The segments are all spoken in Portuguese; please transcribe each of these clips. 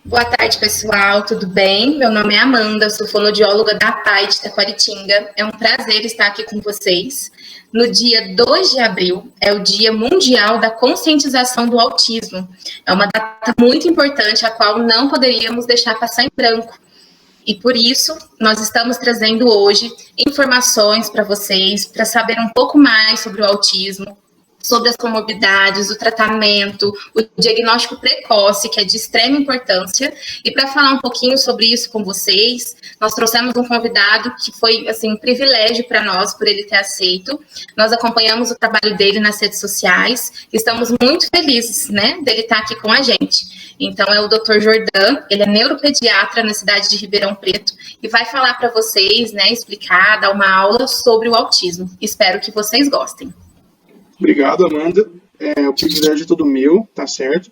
Boa tarde, pessoal. Tudo bem? Meu nome é Amanda, sou fonoaudióloga da PAI de Taquaritinga. É um prazer estar aqui com vocês. No dia 2 de abril é o Dia Mundial da Conscientização do Autismo. É uma data muito importante, a qual não poderíamos deixar passar em branco. E por isso, nós estamos trazendo hoje informações para vocês, para saber um pouco mais sobre o autismo, sobre as comorbidades, o tratamento, o diagnóstico precoce, que é de extrema importância. E para falar um pouquinho sobre isso com vocês, nós trouxemos um convidado que foi assim, um privilégio para nós, por ele ter aceito. Nós acompanhamos o trabalho dele nas redes sociais, e estamos muito felizes, né, dele estar aqui com a gente. Então, é o Dr. Jordan, ele é neuropediatra na cidade de Ribeirão Preto, e vai falar para vocês, né, explicar, dar uma aula sobre o autismo. Espero que vocês gostem. Obrigado, Amanda. O privilégio é todo meu, tá certo?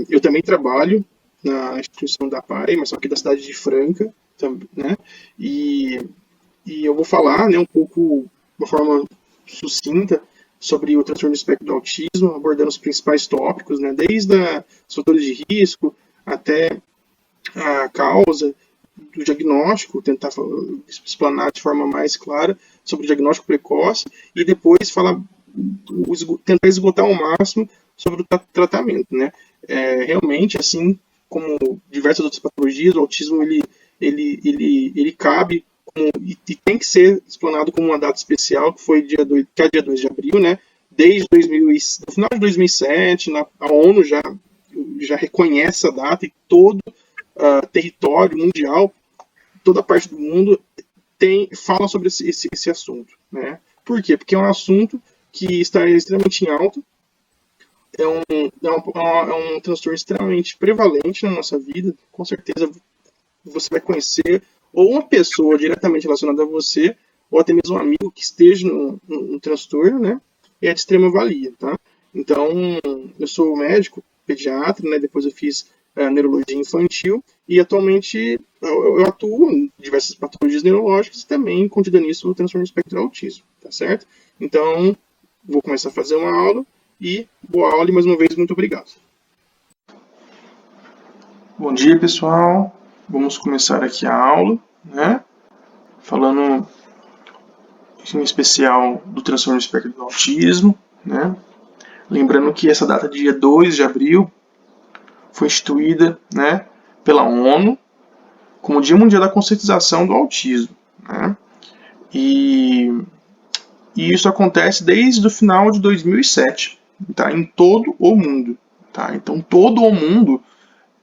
Eu também trabalho na instituição da PAI, mas só que da cidade de Franca, né? E eu vou falar, né, um pouco, de uma forma sucinta, sobre o transtorno do espectro do autismo, abordando os principais tópicos, né? Desde os fatores de risco até a causa do diagnóstico, tentar explanar de forma mais clara sobre o diagnóstico precoce e depois falar tentar esgotar ao máximo sobre o tratamento, né? Realmente, assim como diversas outras patologias, o autismo ele cabe e tem que ser explanado como uma data especial, que foi dia 2 de abril, né? Desde no final de 2007, a ONU já reconhece a data e todo território mundial, toda parte do mundo fala sobre esse assunto, né? Por quê? Porque é um assunto que está extremamente em alta, é um transtorno extremamente prevalente na nossa vida. Com certeza você vai conhecer ou uma pessoa diretamente relacionada a você, ou até mesmo um amigo que esteja no transtorno, né? E é de extrema valia, tá? Então, eu sou médico, pediatra, né? Depois eu fiz neurologia infantil e atualmente eu atuo em diversas patologias neurológicas e também, contida nisso, o transtorno do espectro do autismo, tá certo? Então, vou começar a fazer uma aula e boa aula e mais uma vez muito obrigado. Bom dia, pessoal. Vamos começar aqui a aula, né? Falando em especial do transtorno do espectro do autismo, né? Lembrando que essa data, dia 2 de abril, foi instituída, né, pela ONU como Dia Mundial da Conscientização do Autismo, né? E isso acontece desde o final de 2007, tá? Em todo o mundo. Tá? Então, todo o mundo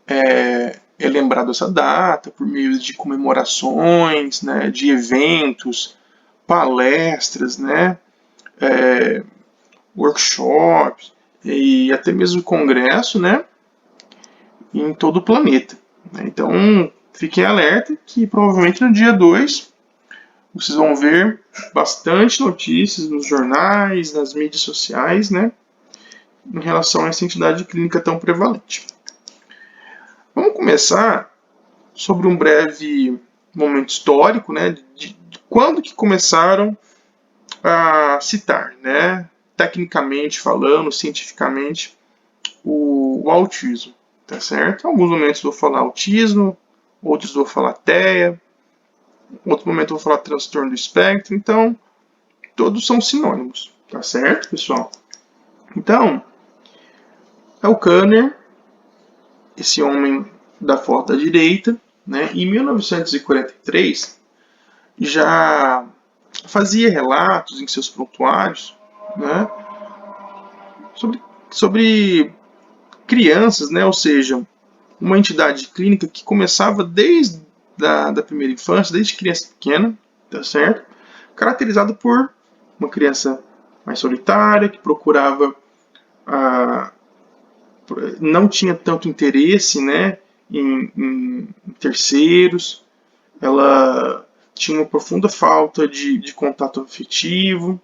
é lembrado essa data por meio de comemorações, né, de eventos, palestras, né, workshops e até mesmo congresso, né, em todo o planeta. Então, fiquem alerta que provavelmente no dia 2 vocês vão ver bastante notícias nos jornais, nas mídias sociais, né, em relação a essa entidade clínica tão prevalente. Vamos começar sobre um breve momento histórico, né, de quando que começaram a citar, né, tecnicamente falando, cientificamente, o autismo, tá certo? Em alguns momentos eu vou falar autismo, outros eu vou falar TEA, outro momento eu vou falar transtorno do espectro, então todos são sinônimos, tá certo, pessoal? Então, é o Kanner, esse homem da foto da direita, né, em 1943 já fazia relatos em seus prontuários, né, sobre crianças, né, ou seja, uma entidade clínica que começava desde da primeira infância, desde criança pequena, tá certo? Caracterizado por uma criança mais solitária, que procurava não tinha tanto interesse, né, em terceiros, ela tinha uma profunda falta de contato afetivo,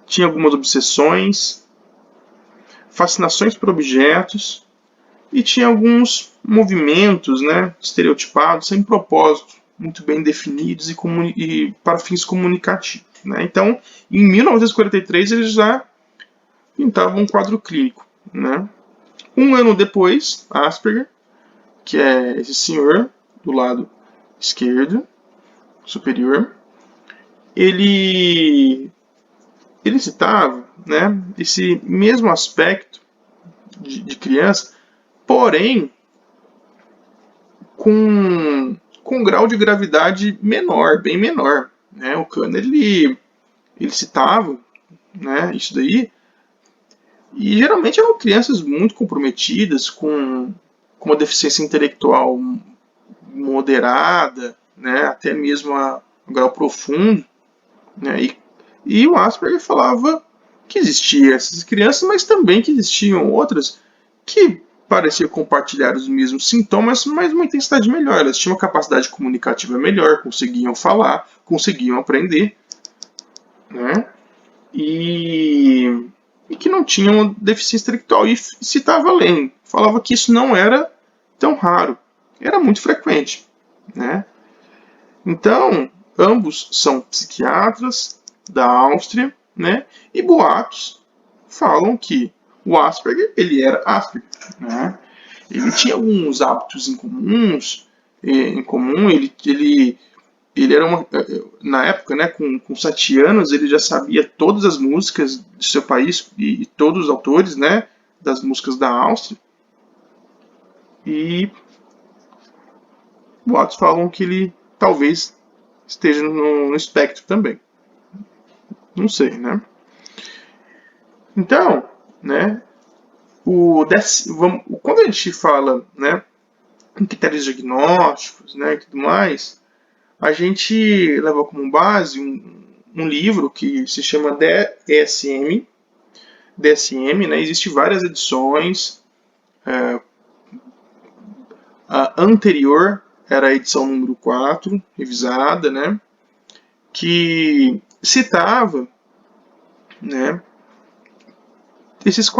tinha algumas obsessões, fascinações por objetos e tinha alguns movimentos, né, estereotipados, sem propósito, muito bem definidos e para fins comunicativos. Né? Então, em 1943, eles já pintavam um quadro clínico. Né? Um ano depois, Asperger, que é esse senhor do lado esquerdo, superior, ele citava, né, esse mesmo aspecto de criança, porém com um grau de gravidade menor, bem menor. Né? O Kahneman ele citava, né, isso daí, e geralmente eram crianças muito comprometidas, com uma deficiência intelectual moderada, né, até mesmo a um grau profundo. Né, e o Asperger falava que existiam essas crianças, mas também que existiam outras que pareciam compartilhar os mesmos sintomas, mas uma intensidade melhor. Elas tinham uma capacidade comunicativa melhor, conseguiam falar, conseguiam aprender, né? E que não tinham deficiência intelectual. E citava além, falava que isso não era tão raro, era muito frequente, né? Então, ambos são psiquiatras da Áustria, né? E boatos falam que o Asperger, ele era Asperger, né? Ele tinha alguns hábitos incomuns, em comum, ele era na época, né, com 7 anos, ele já sabia todas as músicas do seu país e todos os autores, né, das músicas da Áustria. E boatos falam que ele talvez esteja no espectro também. Não sei, né? Então, né, quando a gente fala, né, em critérios diagnósticos, né, e tudo mais, a gente leva como base um livro que se chama DSM, né, existem várias edições, a anterior era a edição número 4, revisada, né, que citava, né, esses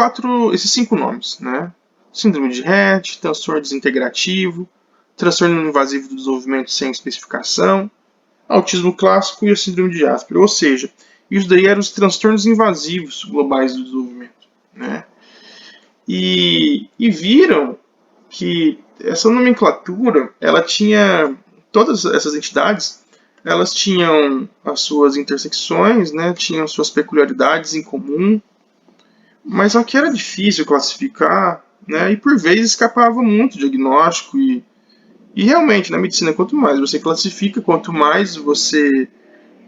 5 nomes, né, síndrome de Rett, transtorno desintegrativo, transtorno invasivo do desenvolvimento sem especificação, autismo clássico e a síndrome de Asperger. Ou seja, isso daí eram os transtornos invasivos globais do desenvolvimento. Né? E viram que essa nomenclatura, ela tinha, todas essas entidades, elas tinham as suas intersecções, né? Tinham suas peculiaridades em comum, mas só que era difícil classificar, né? E por vezes escapava muito do diagnóstico e realmente, na medicina, quanto mais você classifica, quanto mais você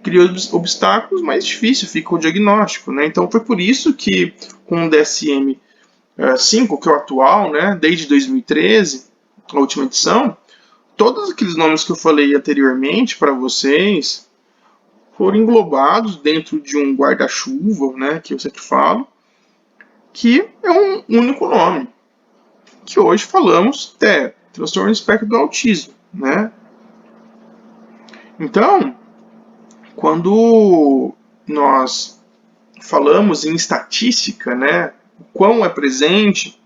cria obstáculos, mais difícil fica o diagnóstico. Né? Então, foi por isso que, com o DSM-5, que é o atual, né, desde 2013, a última edição, todos aqueles nomes que eu falei anteriormente para vocês foram englobados dentro de um guarda-chuva, né, que eu sempre falo, que é um único nome, que hoje falamos transtorno espectro do autismo, né? Então, quando nós falamos em estatística, né, o quão é presente,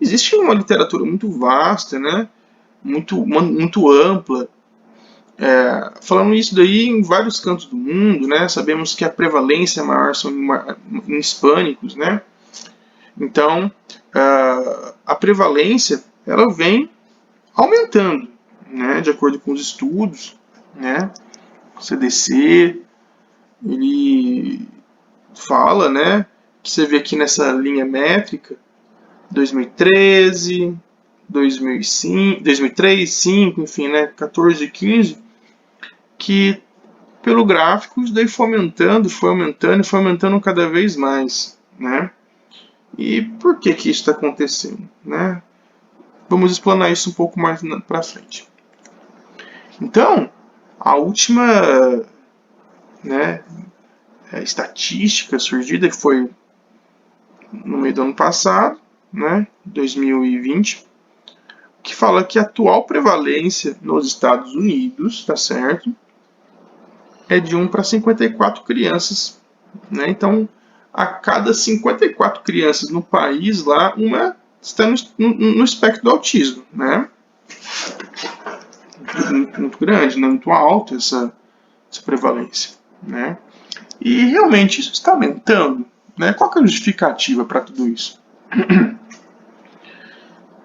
existe uma literatura muito vasta, né, muito ampla, falando isso daí em vários cantos do mundo, né, sabemos que a prevalência maior são em hispânicos, né, então a prevalência ela vem aumentando, né, de acordo com os estudos, né, o CDC, ele fala, né, que você vê aqui nessa linha métrica, 2013, 2005, 2003, 2005, enfim, né, 14 e 15, que pelo gráfico isso daí foi aumentando cada vez mais, né? E por que isso está acontecendo, né? Vamos explanar isso um pouco mais para frente. Então, a última, né, estatística surgida, que foi no meio do ano passado, né, 2020, que fala que a atual prevalência nos Estados Unidos, tá certo, é de 1 para 54 crianças. Né? Então, a cada 54 crianças no país, lá, uma está no espectro do autismo. Né? Muito grande, né? Muito alta essa prevalência. Né? E realmente isso está aumentando. Né? Qual que é a justificativa para tudo isso?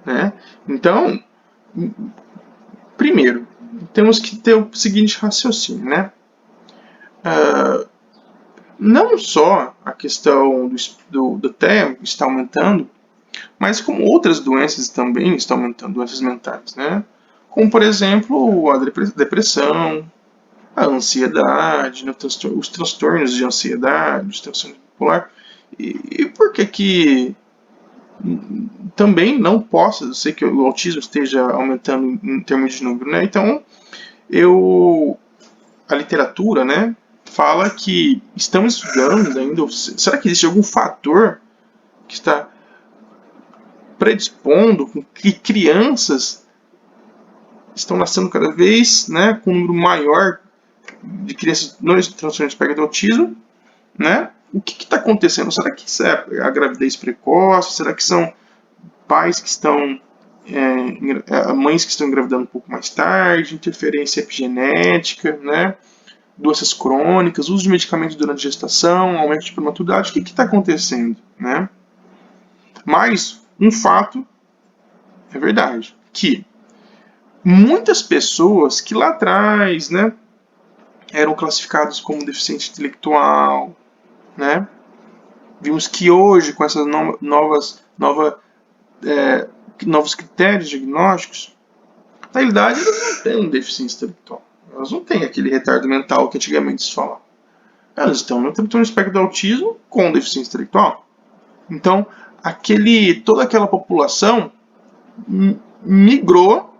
Né? Então, primeiro, temos que ter o seguinte raciocínio, né? Não só a questão do TEA está aumentando, mas como outras doenças também estão aumentando, doenças mentais, né? Como, por exemplo, a depressão, a ansiedade, né? Os transtornos de ansiedade, os transtornos bipolar. E por que também não possa, eu sei que o autismo esteja aumentando em termos de número, né? Então, a literatura, né, fala que estamos estudando ainda, será que existe algum fator que está predispondo com que crianças estão nascendo cada vez, né, com um número maior de crianças não transtorno de espectro do autismo, né? O que está acontecendo? Será que isso é a gravidez precoce? Será que são pais que estão mães que estão engravidando um pouco mais tarde, interferência epigenética, né? Doenças crônicas, uso de medicamentos durante a gestação, aumento de prematuridade, o que está acontecendo, né? Mas um fato é verdade, que muitas pessoas que lá atrás, né, eram classificadas como deficiente intelectual, né? Vimos que hoje, com essas novos critérios diagnósticos, na realidade elas não têm deficiência intelectual. Elas não têm aquele retardo mental que antigamente se falava. Elas estão no transtorno espectro do autismo com deficiência intelectual. Então, toda aquela população migrou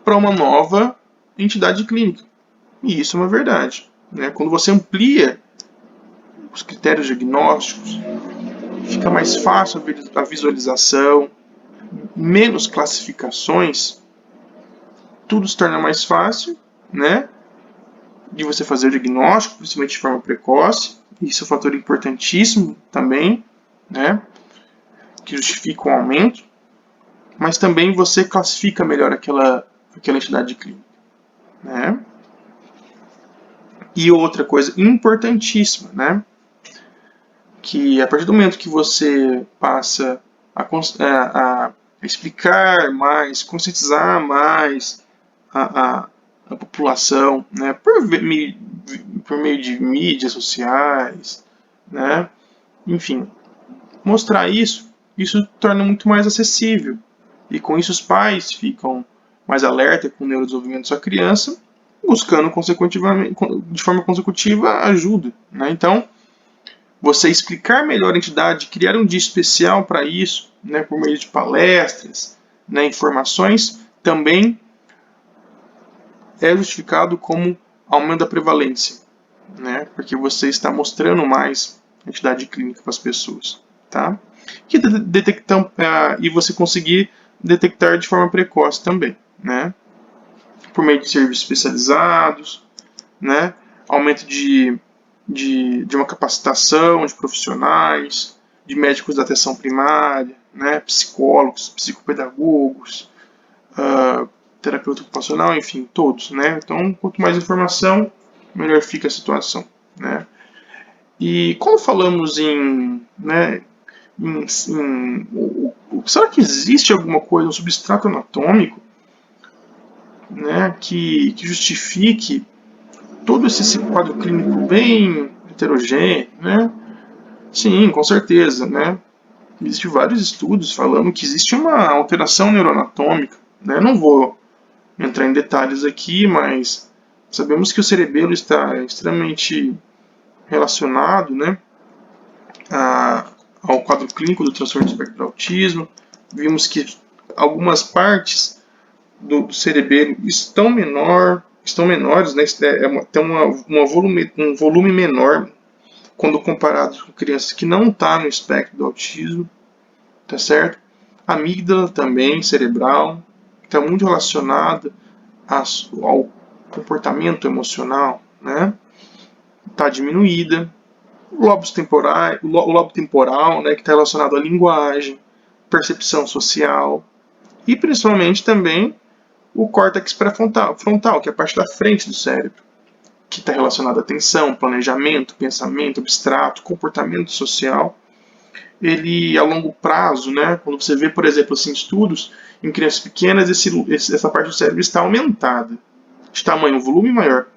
para uma nova entidade clínica. E isso é uma verdade, né? Quando você amplia os critérios diagnósticos, fica mais fácil a visualização, menos classificações, tudo se torna mais fácil, né, de você fazer o diagnóstico, principalmente de forma precoce. Isso é um fator importantíssimo também, né, que justifica o aumento, mas também você classifica melhor aquela entidade clínica, né. E outra coisa importantíssima, né, que a partir do momento que você passa a explicar mais, conscientizar mais a população, né, por meio de mídias sociais, né, enfim, mostrar isso torna muito mais acessível. E com isso os pais ficam mais alerta com o neurodesenvolvimento da sua criança, buscando consecutivamente, de forma consecutiva ajuda, né? Então, você explicar melhor a entidade, criar um dia especial para isso, né, por meio de palestras, né, informações, também é justificado como aumento da prevalência, né, porque você está mostrando mais a entidade clínica para as pessoas, tá? E você conseguir detectar de forma precoce também, né, por meio de serviços especializados, né, aumento de uma capacitação de profissionais, de médicos da atenção primária, né, psicólogos, psicopedagogos, terapeuta ocupacional, enfim, todos, né? Então, quanto mais informação, melhor fica a situação, né? E quando falamos será que existe alguma coisa, um substrato anatômico, né, que justifique todo esse quadro clínico bem heterogêneo, né? Sim, com certeza, né? Existem vários estudos falando que existe uma alteração neuroanatômica, né? Não vou entrar em detalhes aqui, mas sabemos que o cerebelo está extremamente relacionado, né, ao quadro clínico do transtorno de espectro do autismo. Vimos que algumas partes do cerebelo estão menores, né, tem um volume menor quando comparado com crianças que não estão no espectro do autismo, tá certo? A amígdala também, cerebral, está muito relacionada ao comportamento emocional, né? Está diminuída. O lobo temporal, né, que está relacionado à linguagem, percepção social e principalmente também o córtex pré-frontal, que é a parte da frente do cérebro, que está relacionado à atenção, planejamento, pensamento abstrato, comportamento social ele a longo prazo, né, quando você vê, por exemplo, assim, estudos em crianças pequenas, essa parte do cérebro está aumentada, de tamanho, volume maior.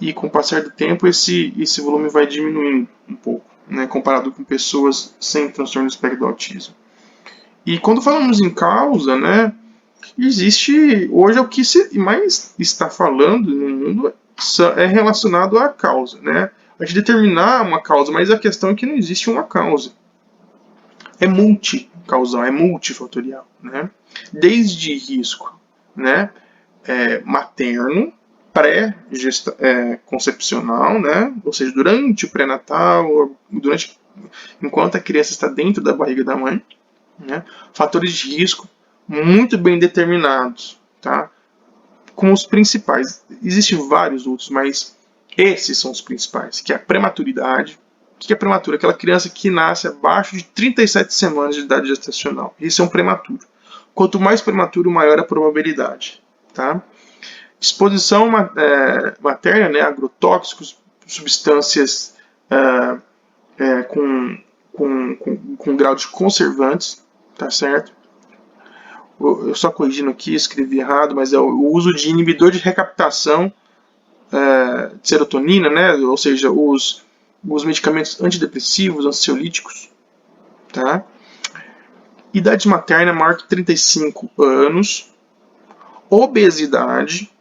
E com o passar do tempo, esse volume vai diminuindo um pouco, né, comparado com pessoas sem transtorno do espectro do autismo. E quando falamos em causa, né, existe, hoje o que se mais está falando no mundo é relacionado à causa, né? A gente determinar uma causa, mas a questão é que não existe uma causa. É multicausal, é multifatorial, né? Desde risco, né, materno, pré-concepcional, né? Ou seja, durante o pré-natal, enquanto a criança está dentro da barriga da mãe, né? Fatores de risco muito bem determinados, tá? Com os principais. Existem vários outros, mas esses são os principais, que é a prematuridade. O que é prematuro? Aquela criança que nasce abaixo de 37 semanas de idade gestacional. Isso é um prematuro. Quanto mais prematuro, maior a probabilidade, tá? Exposição materna, né, agrotóxicos, substâncias com grau de conservantes, tá certo? Eu só corrigindo aqui, escrevi errado, mas é o uso de inibidor de recaptação de serotonina, né? Ou seja, os medicamentos antidepressivos, ansiolíticos, tá? Idade materna maior que 35 anos, obesidade,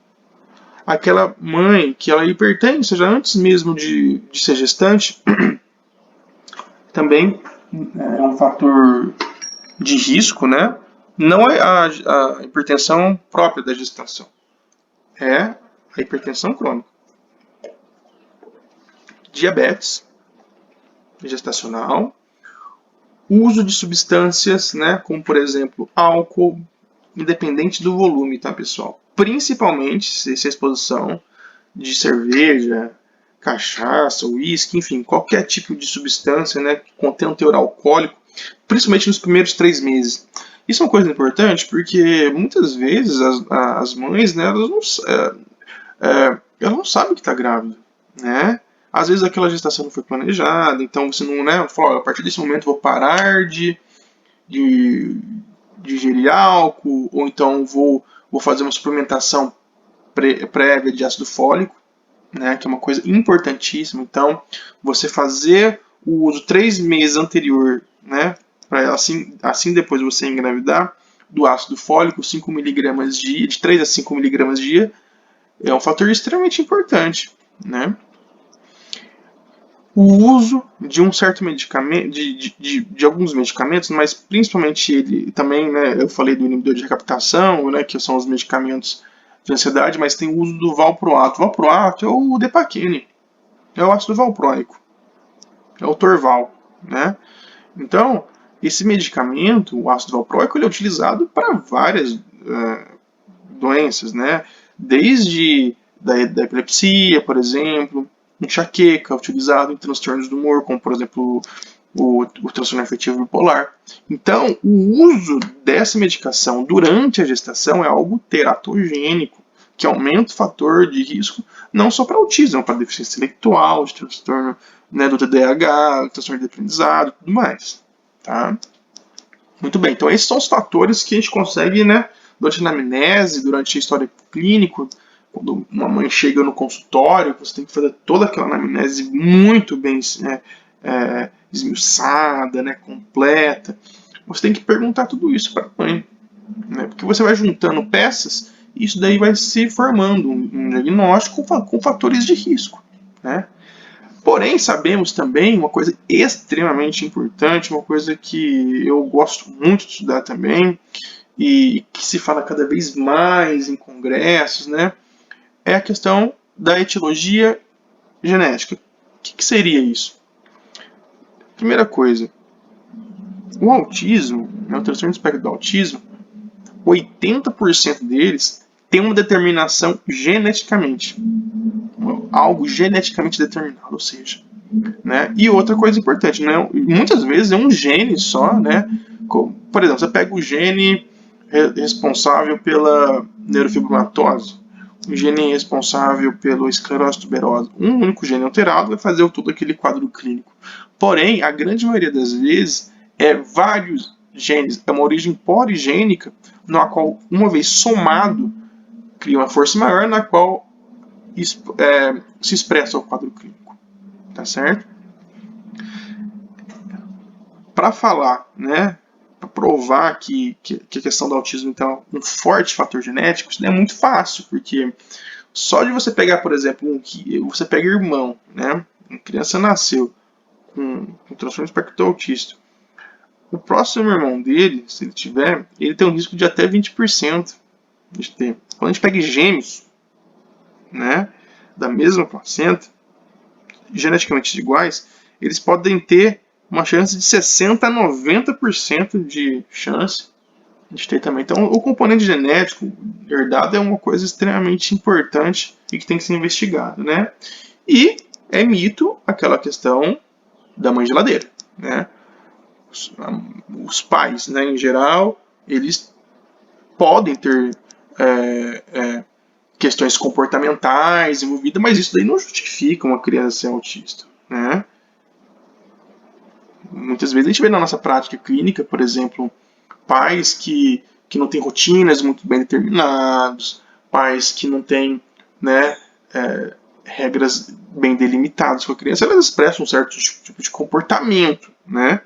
aquela mãe que ela é hipertensa já antes mesmo de ser gestante, também é um fator de risco, né? Não é a hipertensão própria da gestação, é a hipertensão crônica. Diabetes gestacional, uso de substâncias, né, como por exemplo álcool, independente do volume, tá, pessoal? Principalmente se a exposição de cerveja, cachaça, uísque, enfim, qualquer tipo de substância, né, que contém um teor alcoólico, principalmente nos primeiros 3 meses. Isso é uma coisa importante porque muitas vezes as mães, né, elas não sabem que está grávida, né? Às vezes aquela gestação não foi planejada, então você não, né, fala, a partir desse momento vou parar de ingerir álcool, ou então vou fazer uma suplementação prévia de ácido fólico, né, que é uma coisa importantíssima. Então, você fazer o uso 3 meses anterior, né, para assim depois você engravidar, do ácido fólico, 5 mg dia, de 3 a 5 mg dia, é um fator extremamente importante, né? O uso de um certo medicamento, de alguns medicamentos, mas principalmente ele também, né, eu falei do inibidor de recaptação, né, que são os medicamentos de ansiedade, mas tem o uso do valproato. O valproato é o Depaquine, é o ácido valproico, é o Torval, né? Então, esse medicamento, o ácido valproico, ele é utilizado para várias doenças, né? Desde da epilepsia, por exemplo, enxaqueca, utilizado em transtornos do humor, como por exemplo o transtorno afetivo bipolar. Então, o uso dessa medicação durante a gestação é algo teratogênico, que aumenta o fator de risco não só para autismo, para deficiência intelectual, de transtorno, né, do TDAH, transtorno de aprendizado, tudo mais. Tá? Muito bem, então esses são os fatores que a gente consegue, né, durante a anamnese, durante a história clínica, quando uma mãe chega no consultório, você tem que fazer toda aquela anamnese muito bem esmiuçada, né, completa. Você tem que perguntar tudo isso para a mãe, né, porque você vai juntando peças e isso daí vai se formando um diagnóstico com fatores de risco, né? Porém, sabemos também uma coisa extremamente importante, uma coisa que eu gosto muito de estudar também, e que se fala cada vez mais em congressos, né? É a questão da etiologia genética. O que seria isso? Primeira coisa, o autismo, né, o transtorno do espectro do autismo, 80% deles tem uma determinação geneticamente. Algo geneticamente determinado, ou seja, né? E outra coisa importante, né? Muitas vezes é um gene só, né? Por exemplo, você pega o gene responsável pela neurofibromatose. o gene responsável pela esclerose tuberosa, um único gene alterado vai fazer todo aquele quadro clínico. Porém, a grande maioria das vezes é vários genes, é uma origem poligênica, na qual, uma vez somado, cria uma força maior, na qual se expressa o quadro clínico. Tá certo? Para falar, né, para provar que a questão do autismo então, é um forte fator genético, isso não é muito fácil, porque só de você pegar, por exemplo, você pega irmão, né, uma criança nasceu com transtorno espectro autista, o próximo irmão dele, se ele tiver, ele tem um risco de até 20% de ter. Quando a gente pega gêmeos, né, da mesma placenta, geneticamente iguais, eles podem ter uma chance de 60% a 90% de chance de ter também. Então, o componente genético herdado é uma coisa extremamente importante e que tem que ser investigado, né? E é mito aquela questão da mãe geladeira, né? Os pais, né, em geral, eles podem ter questões comportamentais envolvidas, mas isso daí não justifica uma criança ser autista, né? Muitas vezes a gente vê na nossa prática clínica, por exemplo, pais que não têm rotinas muito bem determinadas, pais que não têm, né, regras bem delimitadas com a criança, elas expressam um certo tipo de comportamento, né?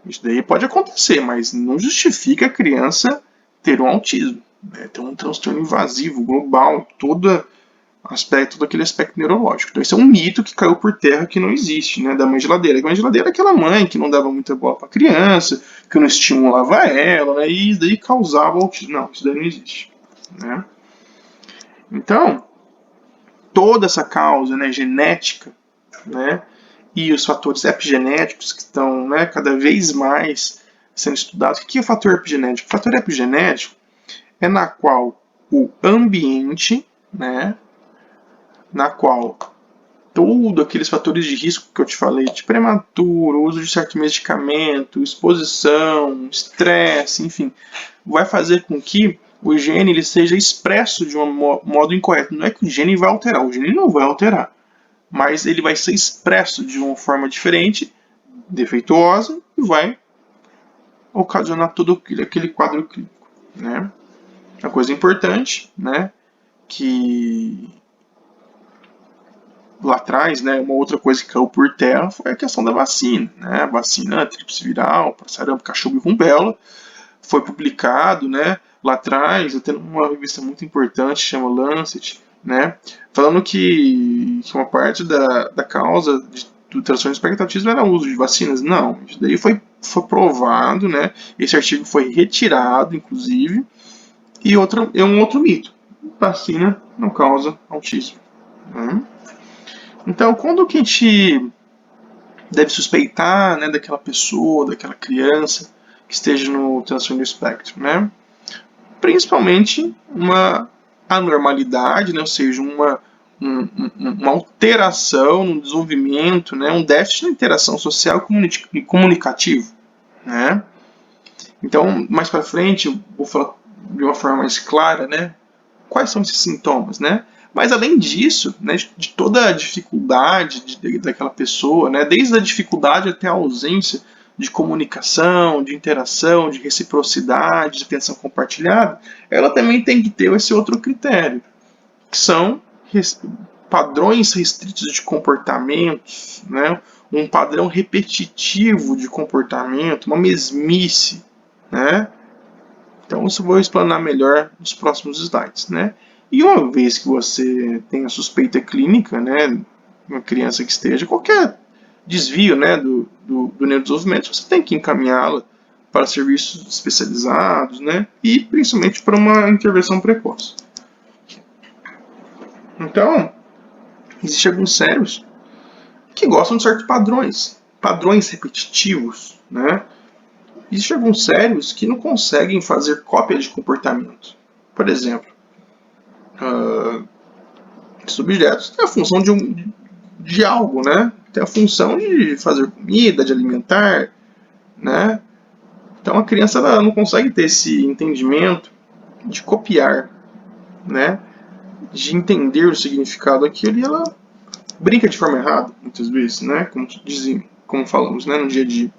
Isso daí pode acontecer, mas não justifica a criança ter um autismo, né? Ter um transtorno invasivo, global, todo aquele aspecto neurológico. Então, isso é um mito que caiu por terra, que não existe, né? Da mãe geladeira. A mãe geladeira é aquela mãe que não dava muita bola para a criança, que não estimulava ela, né? E isso daí causava autismo. Não, isso daí não existe, né? Então, toda essa causa, né, genética, né, e os fatores epigenéticos que estão, né, cada vez mais sendo estudados. O que é o fator epigenético? O fator epigenético é na qual o ambiente, né, na qual todos aqueles fatores de risco que eu te falei, de prematuro, uso de certo medicamento, exposição, estresse, enfim, vai fazer com que o gene ele seja expresso de um modo incorreto. Não é que o gene vai alterar, o gene não vai alterar, mas ele vai ser expresso de uma forma diferente, defeituosa, e vai ocasionar todo aquele quadro clínico, né? Uma coisa importante, né, que lá atrás, né, uma outra coisa que caiu por terra foi a questão da vacina, né? A vacina tríplice viral, para sarampo, cachumba e rubéola, foi publicado, né, lá atrás, até numa revista muito importante, chama Lancet, né, falando que uma parte da causa do transtorno espectro autismo era o uso de vacinas. Não, isso daí foi provado, né, esse artigo foi retirado, inclusive, e é um outro mito. Vacina não causa autismo, né? Então, quando que a gente deve suspeitar, né, daquela pessoa, daquela criança que esteja no transtorno do espectro, né? Principalmente uma anormalidade, né, ou seja, uma alteração no desenvolvimento, né, um déficit na interação social e comunicativo, né? Então, mais para frente, eu vou falar de uma forma mais clara, né, quais são esses sintomas, né? Mas além disso, né, de toda a dificuldade daquela pessoa, né, desde a dificuldade até a ausência de comunicação, de interação, de reciprocidade, de atenção compartilhada, ela também tem que ter esse outro critério, que são padrões restritos de comportamentos, né, um padrão repetitivo de comportamento, uma mesmice, né? Então, isso eu vou explanar melhor nos próximos slides, né? E uma vez que você tem a suspeita clínica, né, uma criança que esteja, qualquer desvio, né, do neurodesenvolvimento, você tem que encaminhá-la para serviços especializados, né, e principalmente para uma intervenção precoce. Então, existem alguns cérebros que gostam de certos padrões repetitivos, né? Existem alguns cérebros que não conseguem fazer cópia de comportamento. Por exemplo, esses objetos têm a função de algo, né? Tem a função de fazer comida, de alimentar, né? Então a criança ela não consegue ter esse entendimento de copiar, né? de entender o significado daquilo e ela brinca de forma errada, muitas vezes, né? Como falamos, né, no dia a dia.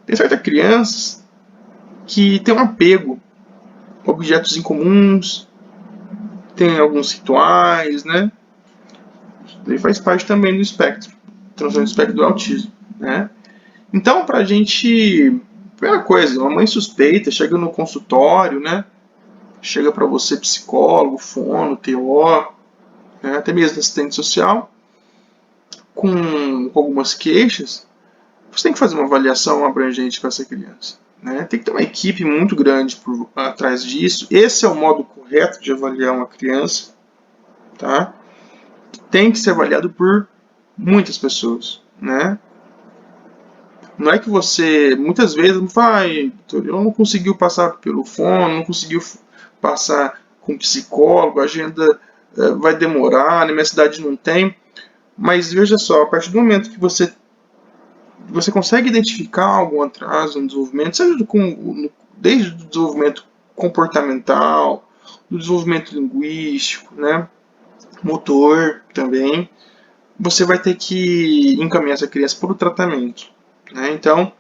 Tem certas crianças que têm um apego a objetos incomuns, tem alguns rituais, né? Isso daí faz parte também do espectro, transtorno do espectro do autismo, né? Então, pra gente, primeira coisa, uma mãe suspeita, chega no consultório, né? Chega para você psicólogo, fono, TO, né? Até mesmo assistente social, com algumas queixas, você tem que fazer uma avaliação abrangente com essa criança. Né? Tem que ter uma equipe muito grande atrás disso. Esse é o modo correto de avaliar uma criança. Tá? Tem que ser avaliado por muitas pessoas. Né? Não é que você, muitas vezes, vai, eu não conseguiu passar pelo fono, não conseguiu passar com psicólogo, a agenda vai demorar, na minha cidade não tem. Mas veja só, a partir do momento que você consegue identificar algum atraso no desenvolvimento, seja desde o desenvolvimento comportamental, do desenvolvimento linguístico, né, motor também, você vai ter que encaminhar essa criança para o tratamento. Né? Então,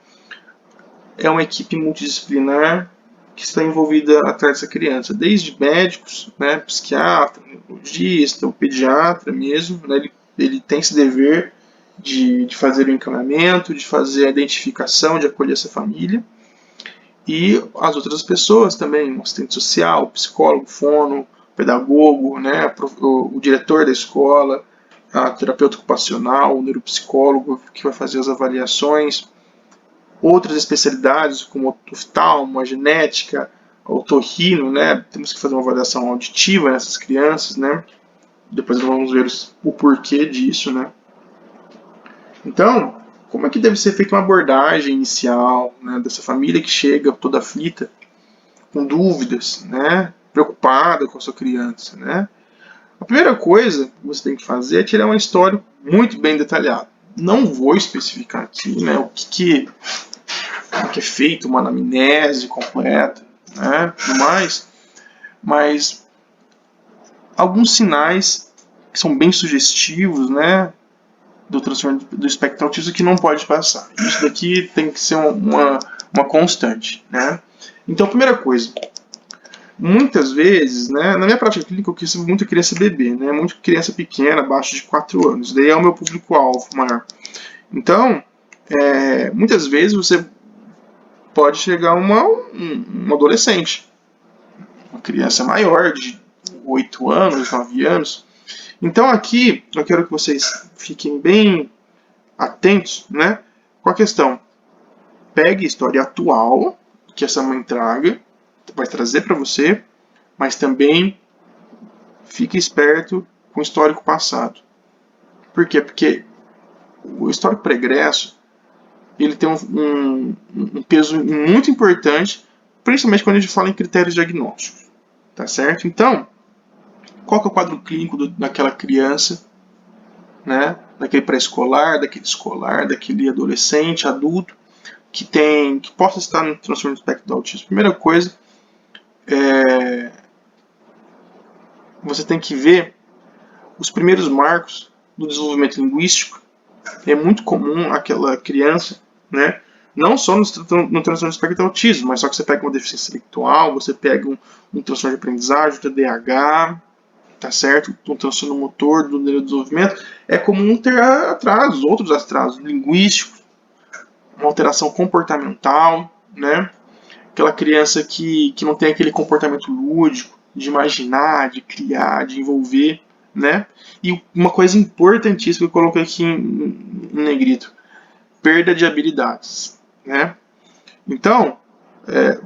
é uma equipe multidisciplinar que está envolvida atrás dessa criança, desde médicos, né, psiquiatra, neurologista, o pediatra mesmo, né, ele tem esse dever de fazer o encaminhamento, de fazer a identificação, de acolher essa família. E as outras pessoas também, o assistente social, o psicólogo, o fono, o pedagogo, né, o diretor da escola, a terapeuta ocupacional, o neuropsicólogo que vai fazer as avaliações. Outras especialidades, como oftalmo, a genética, o otorrino, né, temos que fazer uma avaliação auditiva nessas crianças, né. Depois vamos ver o porquê disso, né. Então, como é que deve ser feita uma abordagem inicial, né, dessa família que chega toda aflita, com dúvidas, né, preocupada com a sua criança, né? A primeira coisa que você tem que fazer é tirar uma história muito bem detalhada. Não vou especificar aqui, né, o que é feito, uma anamnese completa, né, tudo mais, mas alguns sinais que são bem sugestivos, né, do transtorno do espectro autista que não pode passar. Isso daqui tem que ser uma constante, né? Então, a primeira coisa, muitas vezes, né, na minha prática clínica eu recebo muita criança bebê, né, muita criança pequena, abaixo de 4 anos, daí é o meu público-alvo maior. Então, muitas vezes você pode chegar um adolescente, uma criança maior, de 8 anos, 9 anos. Então aqui eu quero que vocês fiquem bem atentos, né, com a questão. Pegue a história atual que essa mãe vai trazer para você, mas também fique esperto com o histórico passado. Por quê? Porque o histórico pregresso ele tem um peso muito importante, principalmente quando a gente fala em critérios diagnósticos. Tá certo? Então, qual que é o quadro clínico daquela criança, né? Daquele pré-escolar, daquele escolar, daquele adolescente, adulto, que possa estar no transtorno do espectro do autismo? Primeira coisa, você tem que ver os primeiros marcos do desenvolvimento linguístico. É muito comum aquela criança, né? Não só no transtorno do espectro do autismo, mas só que você pega uma deficiência intelectual, você pega um transtorno de aprendizagem, um TDAH, tá certo? Um transtorno motor do neurodesenvolvimento. É comum ter atrasos, outros atrasos linguísticos, uma alteração comportamental, né? Aquela criança que não tem aquele comportamento lúdico, de imaginar, de criar, de envolver, né? E uma coisa importantíssima que eu coloquei aqui em negrito, perda de habilidades, né? Então,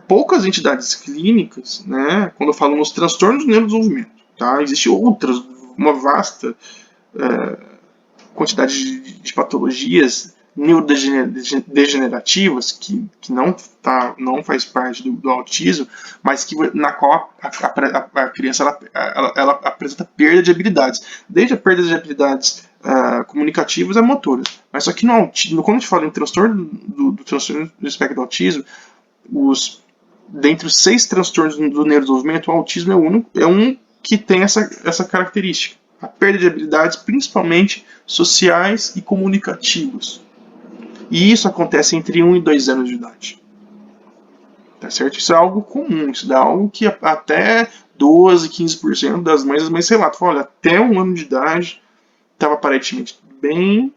poucas entidades clínicas, né, quando eu falo nos transtornos do neurodesenvolvimento, tá? Existe outras, uma vasta quantidade de patologias neurodegenerativas que não faz parte do autismo, mas na qual a criança ela apresenta perda de habilidades, desde a perda de habilidades comunicativas a motoras. Mas só que quando a gente fala em transtorno do transtorno do espectro do autismo, dentre os 6 transtornos do neurodesenvolvimento, o autismo é um que tem essa característica, a perda de habilidades, principalmente sociais e comunicativas. E isso acontece entre 1 e 2 anos de idade. Tá certo? Isso é algo comum, isso é algo que até 12, 15% das mães relatam. Olha, até 1 ano de idade estava aparentemente tudo bem,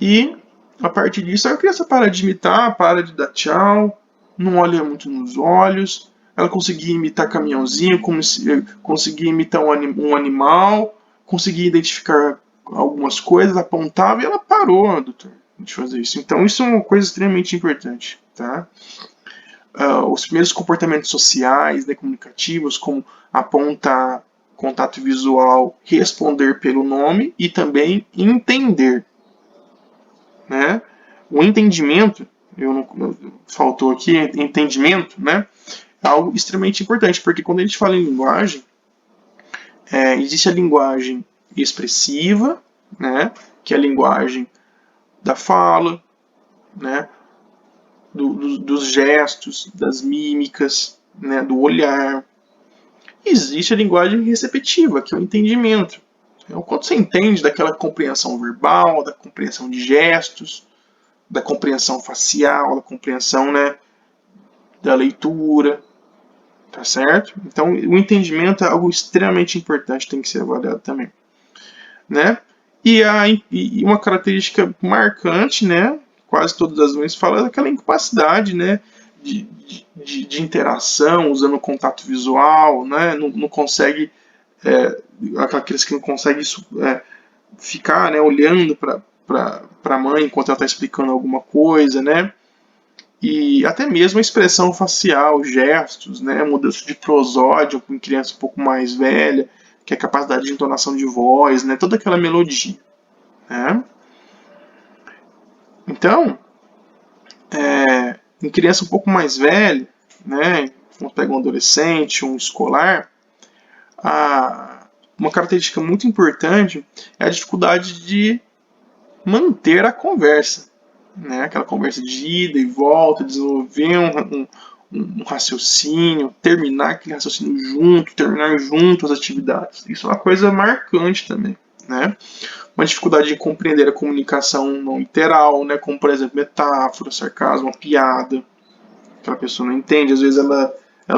e a partir disso a criança para de imitar, para de dar tchau, não olha muito nos olhos, ela conseguia imitar caminhãozinho, conseguia imitar um animal, conseguia identificar algumas coisas, apontava e ela parou, doutor, de fazer isso. Então isso é uma coisa extremamente importante, tá? Os primeiros comportamentos sociais, né, comunicativos, como apontar, contato visual, responder pelo nome e também entender. Né? O entendimento, faltou aqui, entendimento, né? É algo extremamente importante, porque quando a gente fala em linguagem, existe a linguagem expressiva, né? Que é a linguagem da fala, né? Dos gestos, das mímicas, né? Do olhar. Existe a linguagem receptiva, que é o entendimento. O quanto você entende daquela compreensão verbal, da compreensão de gestos, da compreensão facial, da compreensão, né, da leitura, tá certo? Então, o entendimento é algo extremamente importante, tem que ser avaliado também, né? E uma característica marcante, né, quase todas as vezes fala daquela incapacidade, né, de interação, usando o contato visual, né, não consegue, aqueles que não conseguem ficar, né, olhando para a mãe enquanto ela está explicando alguma coisa, né? E até mesmo a expressão facial, gestos, né? Mudança de prosódia em criança um pouco mais velha, que é a capacidade de entonação de voz, né? Toda aquela melodia, né? Então, em criança um pouco mais velha, né? Quando pega um adolescente, um escolar, uma característica muito importante é a dificuldade de manter a conversa, né? Aquela conversa de ida e volta, desenvolver um raciocínio, terminar aquele raciocínio junto, terminar junto as atividades. Isso é uma coisa marcante também, né? Uma dificuldade de compreender a comunicação não literal, né? Como, por exemplo, metáfora, sarcasmo, uma piada. Aquela pessoa não entende, às vezes ela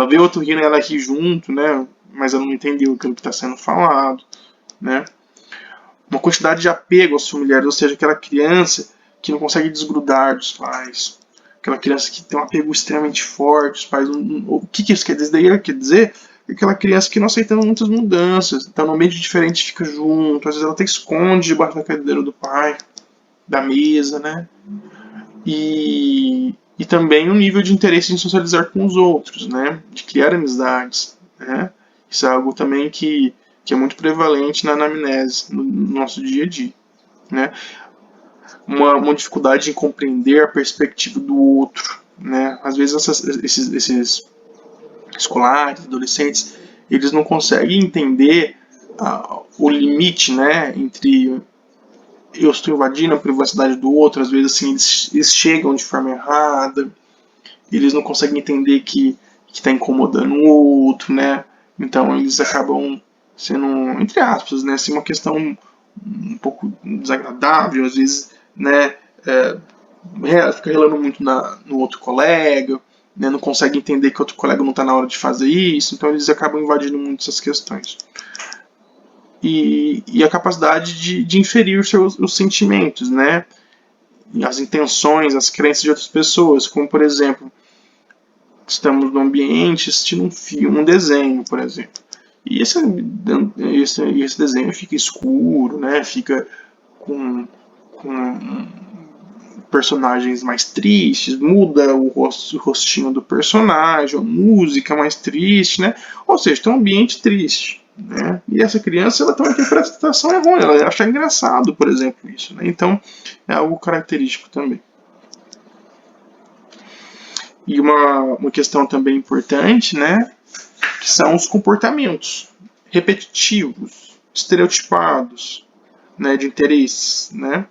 vê outro rindo e ela ri junto, né? Mas ela não entendeu aquilo que está sendo falado, né? Uma quantidade de apego aos familiares, ou seja, aquela criança que não consegue desgrudar dos pais, aquela criança que tem um apego extremamente forte, os pais o que isso quer dizer? Daí quer dizer aquela criança que não aceita muitas mudanças, está num ambiente diferente, fica junto, às vezes ela até esconde debaixo da cadeira do pai, da mesa, né? E também um nível de interesse em socializar com os outros, né? De criar amizades, né? Isso é algo também que é muito prevalente na anamnese, no nosso dia a dia, né? Uma dificuldade em compreender a perspectiva do outro, né? Às vezes esses escolares, adolescentes, eles não conseguem entender o limite, né? Entre eu estou invadindo a privacidade do outro, às vezes assim, eles chegam de forma errada, eles não conseguem entender que está incomodando o outro, né? Então eles acabam sendo, entre aspas, né, assim, uma questão um pouco desagradável, às vezes, né, fica relando muito no outro colega, né, não consegue entender que outro colega não está na hora de fazer isso, então eles acabam invadindo muito essas questões. E a capacidade de inferir os sentimentos, né, as intenções, as crenças de outras pessoas, como, por exemplo, estamos no ambiente assistindo um filme, um desenho, por exemplo. E esse desenho fica escuro, né? Fica com personagens mais tristes, muda o rostinho do personagem, a música mais triste, né? Ou seja, tem um ambiente triste, né? E essa criança ela tem uma interpretação errônea, ela acha engraçado, por exemplo, isso, né? Então é algo característico também. E uma questão também importante, né, que são os comportamentos repetitivos, estereotipados, né, de interesses, né.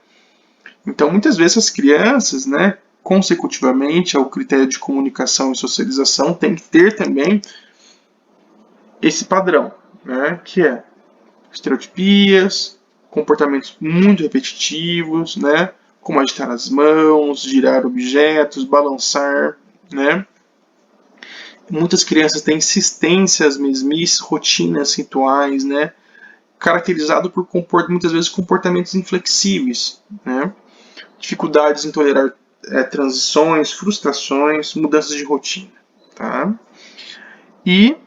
Então, muitas vezes as crianças, né, consecutivamente ao critério de comunicação e socialização, tem que ter também esse padrão, né, que é estereotipias, comportamentos muito repetitivos, né, como agitar as mãos, girar objetos, balançar, né. Muitas crianças têm insistências, mesmices, rotinas, rituais, né, caracterizado por muitas vezes comportamentos inflexíveis, né, dificuldades em tolerar transições, frustrações, mudanças de rotina, tá? E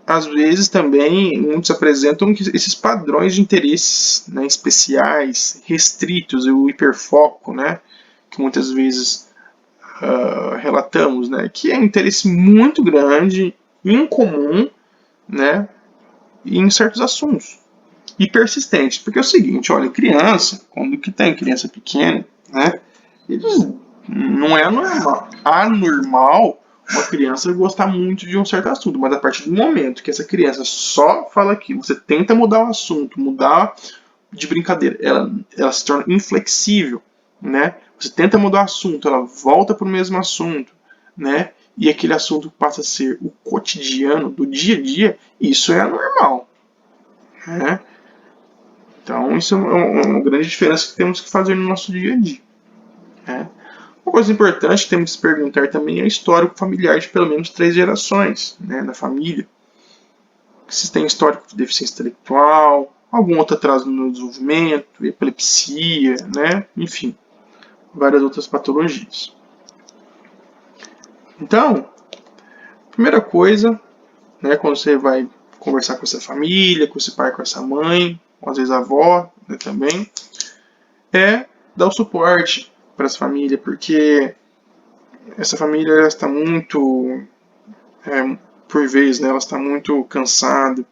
às vezes também muitos apresentam esses padrões de interesses, né, especiais, restritos, o hiperfoco, né, que muitas vezes relatamos, né, que é um interesse muito grande, incomum, né, em certos assuntos e persistente, porque é o seguinte, olha, criança, quando que tem criança pequena, né, eles não é anormal uma criança gostar muito de um certo assunto, mas a partir do momento que essa criança só fala aquilo, você tenta mudar o assunto, mudar de brincadeira, ela se torna inflexível, né? Você tenta mudar o assunto, ela volta para o mesmo assunto, né? E aquele assunto passa a ser o cotidiano do dia a dia, isso é anormal, né? Então, isso é uma grande diferença que temos que fazer no nosso dia a dia, né? Uma coisa importante que temos que se perguntar também é o histórico familiar de pelo menos 3 gerações, né, da família. Se tem histórico de deficiência intelectual, algum outro atraso no desenvolvimento, epilepsia, né, enfim, várias outras patologias. Então, primeira coisa, né, quando você vai conversar com essa família, com esse pai, com essa mãe, ou às vezes a avó, né, também, é dar o suporte para essa família, porque essa família está muito, por vezes, né, ela está muito cansada,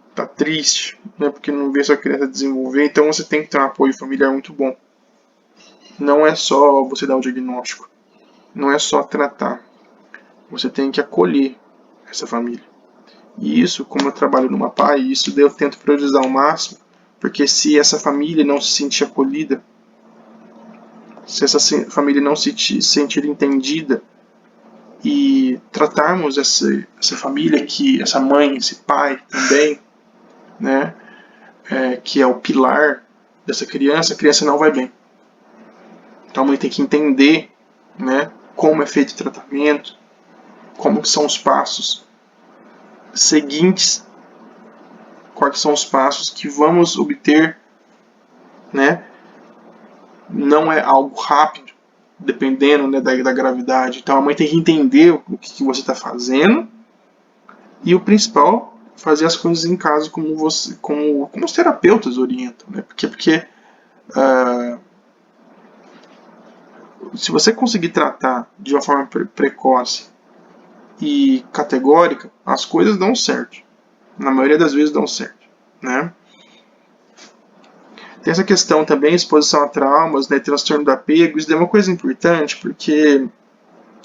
está triste, né, porque não vê sua criança desenvolver, então você tem que ter um apoio familiar muito bom. Não é só você dar o diagnóstico, não é só tratar, você tem que acolher essa família. E isso, como eu trabalho numa PAI, isso eu tento priorizar ao máximo, porque se essa família não se sentir acolhida, se essa família não se sentir entendida e tratarmos essa família, que essa mãe, esse pai também, né, que é o pilar dessa criança, a criança não vai bem. Então a mãe tem que entender, né, como é feito o tratamento, como são os passos seguintes, quais são os passos que vamos obter, né? Não é algo rápido, dependendo, né, da gravidade. Então a mãe tem que entender o que você está fazendo e o principal, fazer as coisas em casa como os terapeutas orientam, né? Porque se você conseguir tratar de uma forma precoce e categórica, as coisas dão certo. Na maioria das vezes dão certo, né? Tem essa questão também, exposição a traumas, né, transtorno do apego, isso é uma coisa importante, porque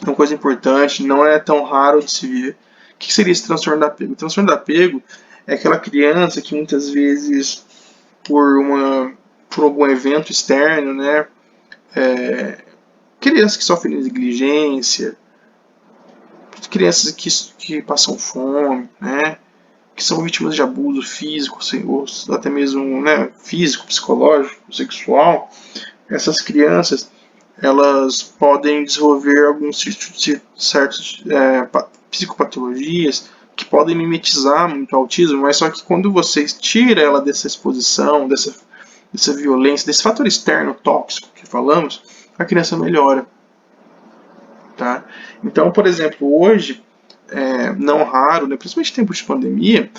é uma coisa importante, não é tão raro de se ver. O que seria esse transtorno do apego? O transtorno do apego é aquela criança que muitas vezes, por algum evento externo, né, crianças que sofrem negligência, crianças que passam fome, né, que são vítimas de abuso físico, ou até mesmo, né, físico, psicológico, sexual, essas crianças elas podem desenvolver alguns certos psicopatologias que podem mimetizar muito o autismo, mas só que quando você tira ela dessa exposição, dessa violência, desse fator externo tóxico que falamos, a criança melhora. Tá? Então, por exemplo, hoje, não raro, né, principalmente em tempos de pandemia,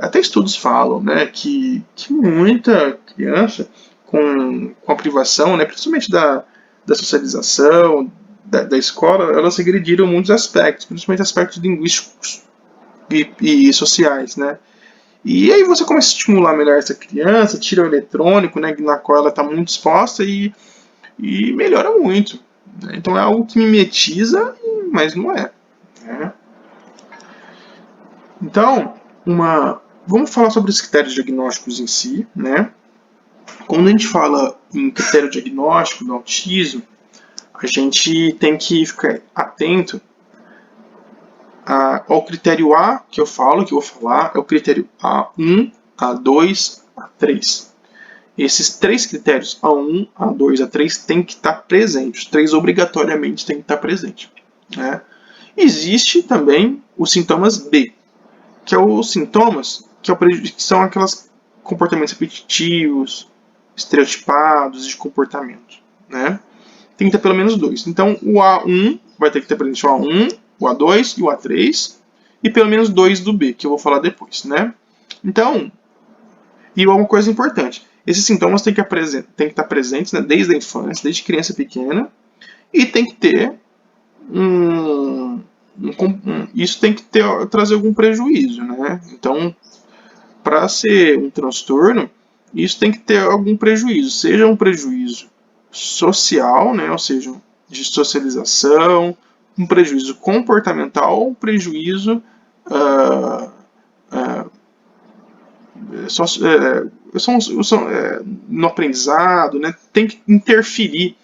até estudos falam, né, que muita criança com a privação, né, principalmente da socialização, da escola, elas regrediram muitos aspectos, principalmente aspectos linguísticos e sociais, né. E aí você começa a estimular melhor essa criança, tira o eletrônico, né, na qual ela está muito exposta e melhora muito. Né. Então é algo que mimetiza, mas não é. Né. Então, vamos falar sobre os critérios diagnósticos em si, né? Quando a gente fala em critério diagnóstico do autismo, a gente tem que ficar atento O critério A que eu vou falar, é o critério A1, A2, A3. Esses 3 critérios, A1, A2, A3, tem que estar presentes. Os 3 obrigatoriamente tem que estar presentes. Né? Existe também os sintomas B, que é os sintomas que são aqueles comportamentos repetitivos, estereotipados de comportamento. Né? Tem que ter pelo menos 2. Então, o A1 vai ter que ter presente o A1, o A2 e o A3, e pelo menos 2 do B, que eu vou falar depois. Né? Então, e uma coisa importante, esses sintomas têm que estar presentes, né, desde a infância, desde criança pequena, e tem que ter isso tem que trazer algum prejuízo, né? Então, para ser um transtorno, isso tem que ter algum prejuízo, seja um prejuízo social, né, ou seja, de socialização, um prejuízo comportamental, um prejuízo no aprendizado, né, tem que interferir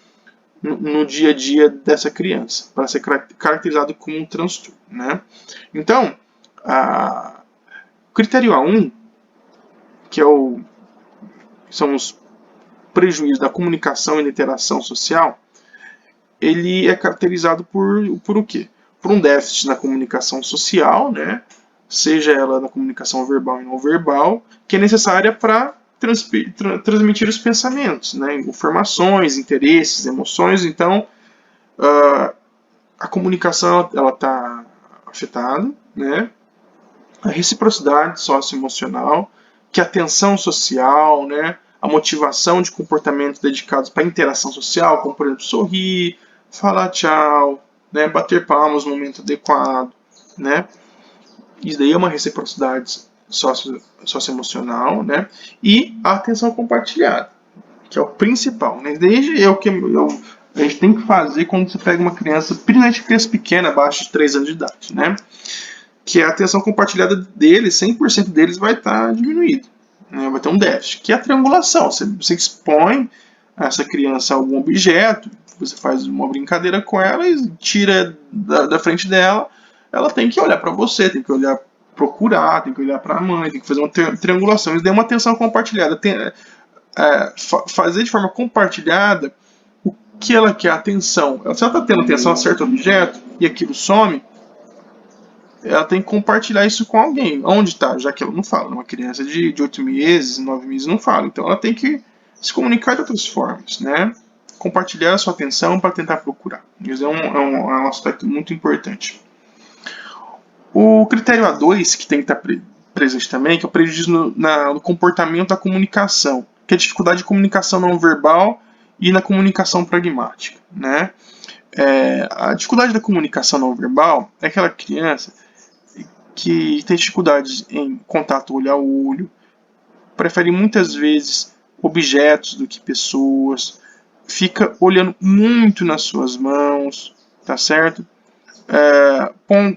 no dia a dia dessa criança, para ser caracterizado como um transtorno. Né? Então, o critério A1, que são os prejuízos da comunicação e da interação social, ele é caracterizado por o quê? Por um déficit na comunicação social, né? Seja ela na comunicação verbal e não verbal, que é necessária para transmitir os pensamentos, né? Informações, interesses, emoções. Então, a comunicação está afetada, né? A reciprocidade socioemocional, que é a atenção social, né? A motivação de comportamentos dedicados para a interação social, como, por exemplo, sorrir, falar tchau, né? Bater palmas no momento adequado, né? Isso daí é uma reciprocidade socioemocional, né? E a atenção compartilhada, que é o principal, né? Desde a gente tem que fazer quando você pega uma criança, principalmente criança pequena, abaixo de 3 anos de idade, né? Que a atenção compartilhada deles, 100% deles vai estar diminuído, né? Vai ter um déficit, que é a triangulação. Você expõe essa criança a algum objeto, você faz uma brincadeira com ela e tira da frente dela, ela tem que olhar para você, tem que olhar, procurar, tem que olhar para a mãe, tem que fazer uma triangulação. Isso daí é uma atenção compartilhada. Fazer de forma compartilhada o que ela quer, atenção. Se ela está tendo atenção a certo objeto e aquilo some, ela tem que compartilhar isso com alguém. Onde está? Já que ela não fala. Uma criança de 8 meses, 9 meses não fala. Então ela tem que se comunicar de outras formas, né? Compartilhar a sua atenção para tentar procurar. Isso é um aspecto muito importante. O critério A2, que tem que estar presente também, que é o prejuízo no comportamento da comunicação, que é a dificuldade de comunicação não verbal e na comunicação pragmática, né? A dificuldade da comunicação não verbal é aquela criança que tem dificuldade em contato olho a olho, prefere muitas vezes objetos do que pessoas, fica olhando muito nas suas mãos, tá certo?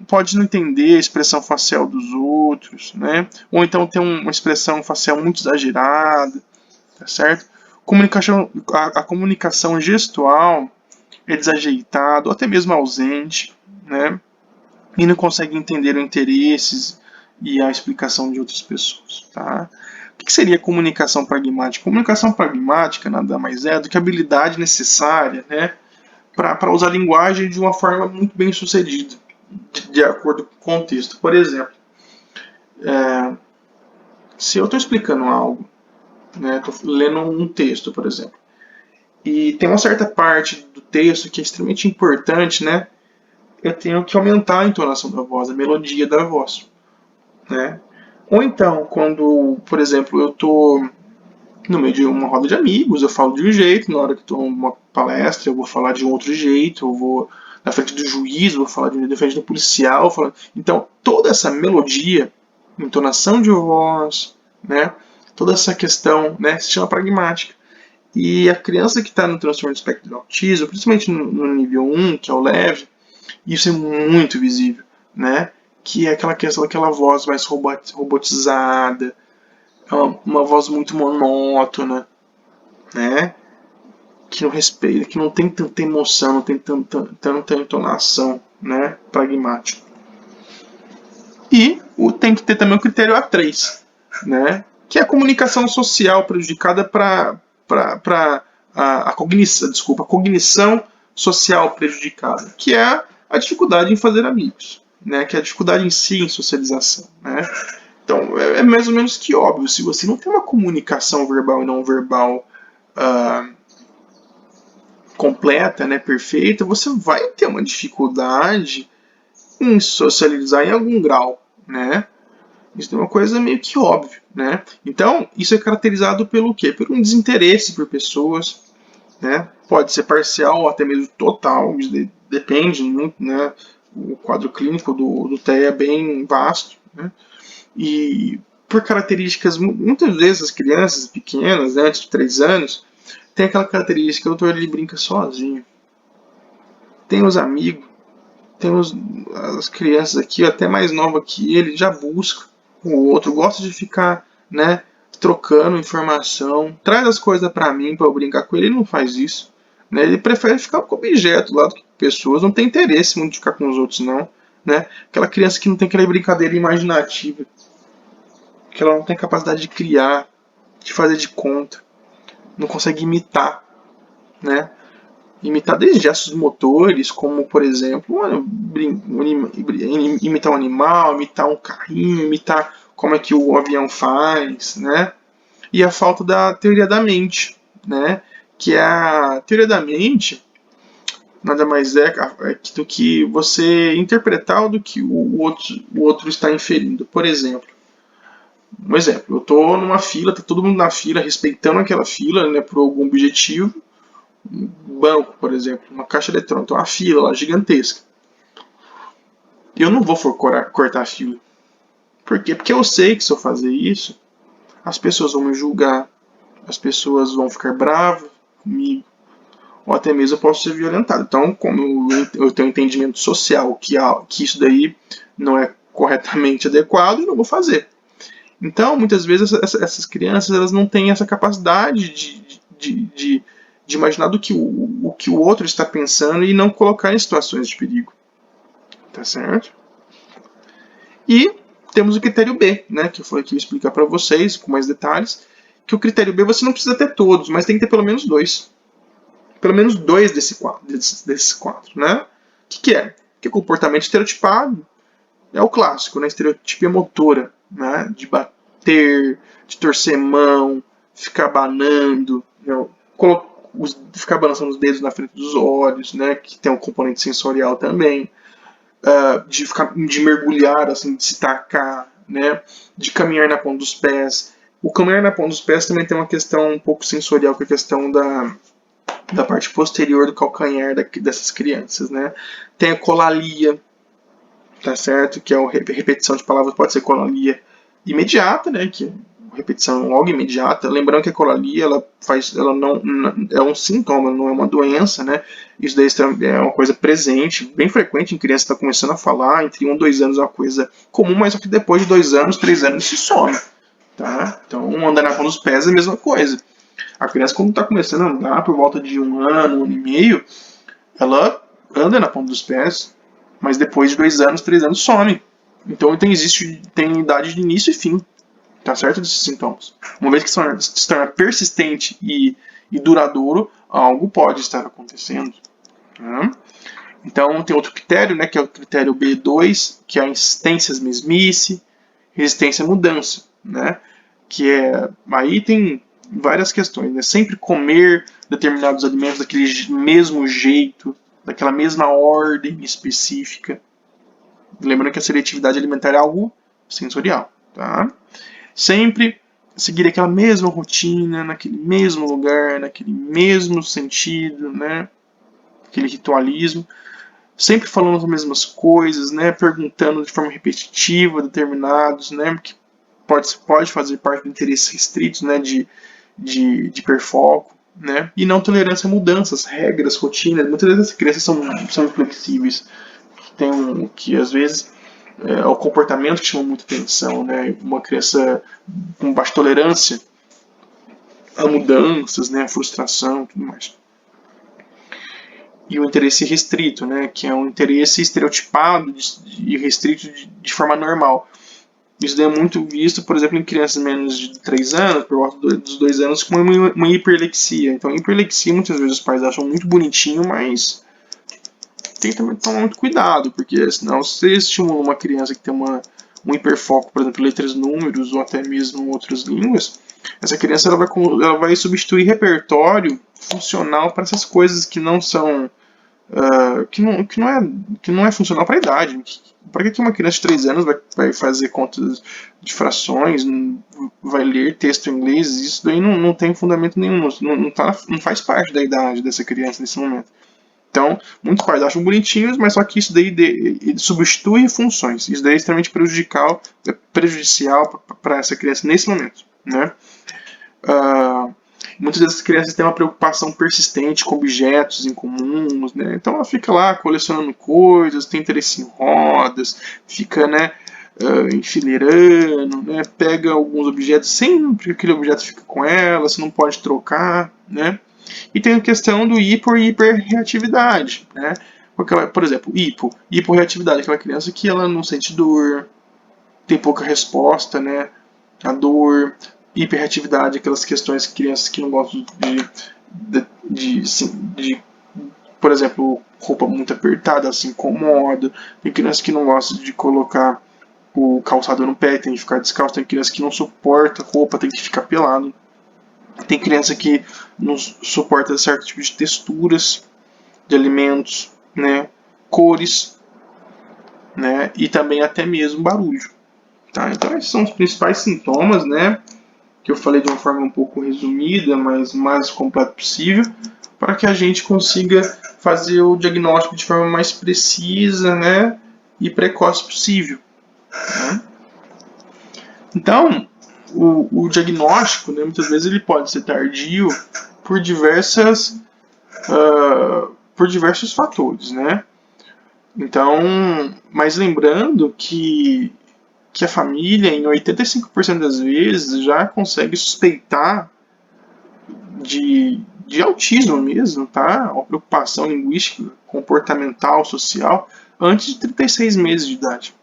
Pode não entender a expressão facial dos outros, né? Ou então tem uma expressão facial muito exagerada, tá certo? A comunicação gestual é desajeitada, ou até mesmo ausente, né? E não consegue entender os interesses e a explicação de outras pessoas, tá? O que seria comunicação pragmática? Comunicação pragmática nada mais é do que a habilidade necessária, né, para usar a linguagem de uma forma muito bem sucedida, de acordo com o contexto. Por exemplo, se eu estou explicando algo, né, estou lendo um texto, por exemplo, e tem uma certa parte do texto que é extremamente importante, né, eu tenho que aumentar a entonação da voz, a melodia da voz, né? Ou então, quando, por exemplo, eu estou no meio de uma roda de amigos, eu falo de um jeito, na hora que estou numa palestra eu vou falar de um outro jeito, eu vou na frente do juiz, eu vou falar na frente do policial. Então, toda essa melodia, entonação de voz, né? Toda essa questão, né, se chama pragmática. E a criança que está no transtorno de espectro do autismo, principalmente no nível 1, que é o leve, isso é muito visível, né? Que é aquela questão daquela voz mais robotizada, uma voz muito monótona, né? Que não respeita, que não tem tanta emoção, não tem tanta entonação, né? Pragmática. E tem que ter também o critério A3, né? Que é a comunicação social prejudicada para a cognição social prejudicada, que é a dificuldade em fazer amigos, né? Que é a dificuldade em si em socialização, né? Então, é mais ou menos que óbvio, se você não tem uma comunicação verbal e não verbal completa, né, perfeita, você vai ter uma dificuldade em socializar em algum grau, né? Isso é uma coisa meio que óbvia, né? Então, isso é caracterizado pelo quê? Por um desinteresse por pessoas, né? Pode ser parcial ou até mesmo total, depende muito, né? O quadro clínico do TEA é bem vasto, né? E por características, muitas vezes as crianças pequenas, né, antes de 3 anos, tem aquela característica, o doutor ele brinca sozinho. Tem os amigos, tem as crianças aqui, até mais nova que ele, já busca o outro, gosta de ficar, né, trocando informação, traz as coisas para mim para eu brincar com ele, ele não faz isso, né? Ele prefere ficar com objeto lá do que com pessoas, não tem interesse muito de ficar com os outros não, né? Aquela criança que não tem aquela brincadeira imaginativa, que ela não tem capacidade de criar, de fazer de conta, não consegue imitar, né? Imitar desde gestos motores, como por exemplo, imitar um animal, imitar um carrinho, imitar como é que o avião faz, né? E a falta da teoria da mente, né? Que é a teoria da mente nada mais é do que você interpretar do que o outro está inferindo. Por exemplo, eu estou numa fila, tá todo mundo na fila, respeitando aquela fila, né, por algum objetivo. Um banco, por exemplo, uma caixa eletrônica, então uma fila lá gigantesca. Eu não vou cortar a fila. Por quê? Porque eu sei que se eu fazer isso, as pessoas vão me julgar, as pessoas vão ficar bravas comigo, ou até mesmo eu posso ser violentado. Então, como eu tenho um entendimento social que isso daí não é corretamente adequado, eu não vou fazer. Então, muitas vezes, essas crianças elas não têm essa capacidade de imaginar o que o outro está pensando e não colocar em situações de perigo. Tá certo? E temos o critério B, né, que foi aqui eu explicar para vocês com mais detalhes, que o critério B você não precisa ter todos, mas tem que ter pelo menos 2. Pelo menos 2 desses quatro, né? O que é? Que comportamento estereotipado é o clássico, né? Estereotipia motora, né? De bater, de torcer mão, ficar abanando, né? Ficar balançando os dedos na frente dos olhos, né? Que tem um componente sensorial também. De mergulhar, assim, de se tacar, né? De caminhar na ponta dos pés. O caminhar na ponta dos pés também tem uma questão um pouco sensorial, que é a questão da parte posterior do calcanhar dessas crianças, né? Tem a colalia, tá certo? Que é a repetição de palavras, pode ser colalia imediata, né? Que é repetição logo imediata. Lembrando que a colalia, ela não é um sintoma, não é uma doença, né? Isso daí é uma coisa presente, bem frequente em crianças que estão começando a falar, entre 1 e 2 anos é uma coisa comum, mas só que depois de 2 anos, 3 anos se some, tá? Então, andar na ponta dos pés é a mesma coisa. A criança, quando está começando a andar por volta de 1 ano, 1 ano e meio, ela anda na ponta dos pés, mas depois de 2 anos, 3 anos some. Então tem idade de início e fim, tá certo? Desses sintomas. Uma vez que se torna persistente e duradouro, algo pode estar acontecendo. Tá? Então tem outro critério, né, que é o critério B2, que é a insistência às mesmice, resistência à mudança, né? Que aí tem várias questões, né? Sempre comer determinados alimentos daquele mesmo jeito, daquela mesma ordem específica. Lembrando que a seletividade alimentar é algo sensorial, tá? Sempre seguir aquela mesma rotina, naquele mesmo lugar, naquele mesmo sentido, né? Aquele ritualismo. Sempre falando as mesmas coisas, né? Perguntando de forma repetitiva determinados, né? Que pode fazer parte do interesse restrito, né? De hiperfoco, né? E não tolerância a mudanças, regras, rotinas. Muitas vezes as crianças são inflexíveis, que às vezes é o comportamento que chama muita atenção, né? Uma criança com baixa tolerância a mudanças, né? A frustração, tudo mais. e o interesse restrito, né, que é um interesse estereotipado e restrito de forma normal. Isso daí é muito visto, por exemplo, em crianças menos de 3 anos, por volta dos 2 anos, com uma hiperlexia. Então, hiperlexia muitas vezes os pais acham muito bonitinho, mas tem que também tomar muito cuidado, porque senão você estimula uma criança que tem um hiperfoco, por exemplo, letras, números ou até mesmo outras línguas, essa criança ela vai substituir repertório funcional para essas coisas que não são que não é funcional para a idade. Para que uma criança de 3 anos vai fazer contas de frações, vai ler texto em inglês? Isso daí não tem fundamento nenhum, não faz parte da idade dessa criança nesse momento. Então, muitos pais acham bonitinhos, mas só que isso daí substitui funções. Isso daí é extremamente prejudicial para essa criança nesse momento, né? Muitas dessas crianças têm uma preocupação persistente com objetos incomuns, né? Então ela fica lá colecionando coisas, tem interesse em rodas, fica, né, enfileirando, né? Pega alguns objetos sempre que aquele objeto fica com ela, você não pode trocar, né? E tem a questão do hiperreatividade, né? Por exemplo, hiporeatividade, aquela criança que ela não sente dor, tem pouca resposta, né, à dor. Hiperreatividade, aquelas questões de crianças que não gostam por exemplo, roupa muito apertada, se incomoda. Tem crianças que não gostam de colocar o calçado no pé, tem que ficar descalço. Tem criança que não suporta roupa, tem que ficar pelado. Tem criança que não suporta certo tipo de texturas de alimentos, né, cores, né, e também até mesmo barulho. Tá? Então esses são os principais sintomas, né, que eu falei de uma forma um pouco resumida, mas mais completa possível, para que a gente consiga fazer o diagnóstico de forma mais precisa, né, e precoce possível. Né? Então, o diagnóstico, né, muitas vezes ele pode ser tardio por diversos fatores, né? Então, mas lembrando que a família, em 85% das vezes, já consegue suspeitar de autismo mesmo, tá? Uma preocupação linguística, comportamental, social, antes de 36 meses de idade.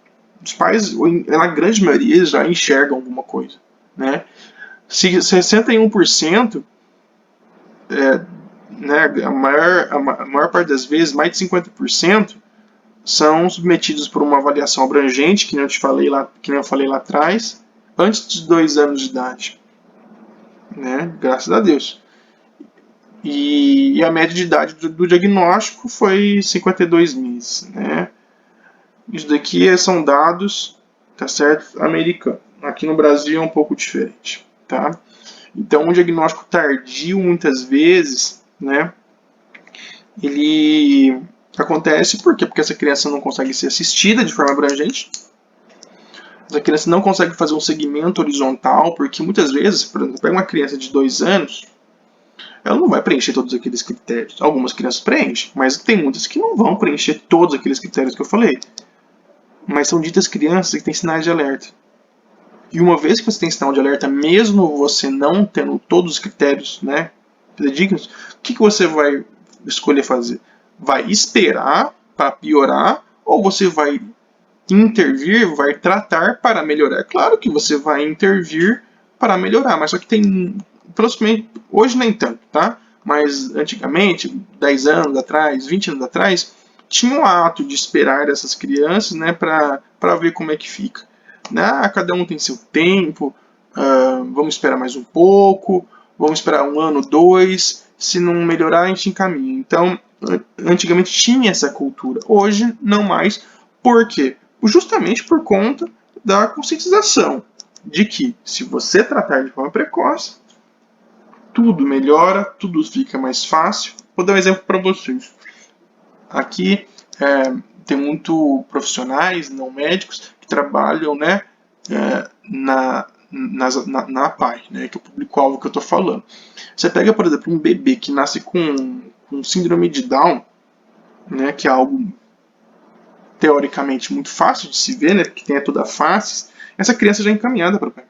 Os pais, na grande maioria, já enxergam alguma coisa, né? Se 61%, né, a maior parte das vezes, mais de 50%, são submetidos por uma avaliação abrangente, que eu falei lá atrás, antes de 2 anos de idade. Né? Graças a Deus. E a média de idade do diagnóstico foi 52 meses. Né? Isso daqui são dados, tá certo? Americanos. Aqui no Brasil é um pouco diferente. Tá? Então, o diagnóstico tardio, muitas vezes, né, ele acontece por quê? Porque essa criança não consegue ser assistida de forma abrangente. Essa criança não consegue fazer um segmento horizontal, porque muitas vezes, por exemplo, pega uma criança de 2 anos, ela não vai preencher todos aqueles critérios. Algumas crianças preenchem, mas tem muitas que não vão preencher todos aqueles critérios que eu falei. Mas são ditas crianças que têm sinais de alerta. E uma vez que você tem sinal de alerta, mesmo você não tendo todos os critérios, né, dignos, o que você vai escolher fazer? Vai esperar para piorar ou você vai intervir, vai tratar para melhorar? Claro que você vai intervir para melhorar, mas só que tem, hoje nem tanto, tá? Mas antigamente, 10 anos atrás, 20 anos atrás, tinha o ato de esperar essas crianças, né, para ver como é que fica. Né? Cada um tem seu tempo, vamos esperar mais um pouco, vamos esperar 1 ano, 2, se não melhorar a gente encaminha. Então, antigamente tinha essa cultura, hoje não mais. Por quê? Justamente por conta da conscientização de que se você tratar de forma precoce, tudo melhora, tudo fica mais fácil. Vou dar um exemplo para vocês. Aqui tem muito profissionais não médicos que trabalham, né, na APAE, né, que é o público-alvo que eu estou falando. Você pega, por exemplo, um bebê que nasce com síndrome de Down, né, que é algo teoricamente muito fácil de se ver, né, porque tem toda a face, essa criança já é encaminhada para o pai,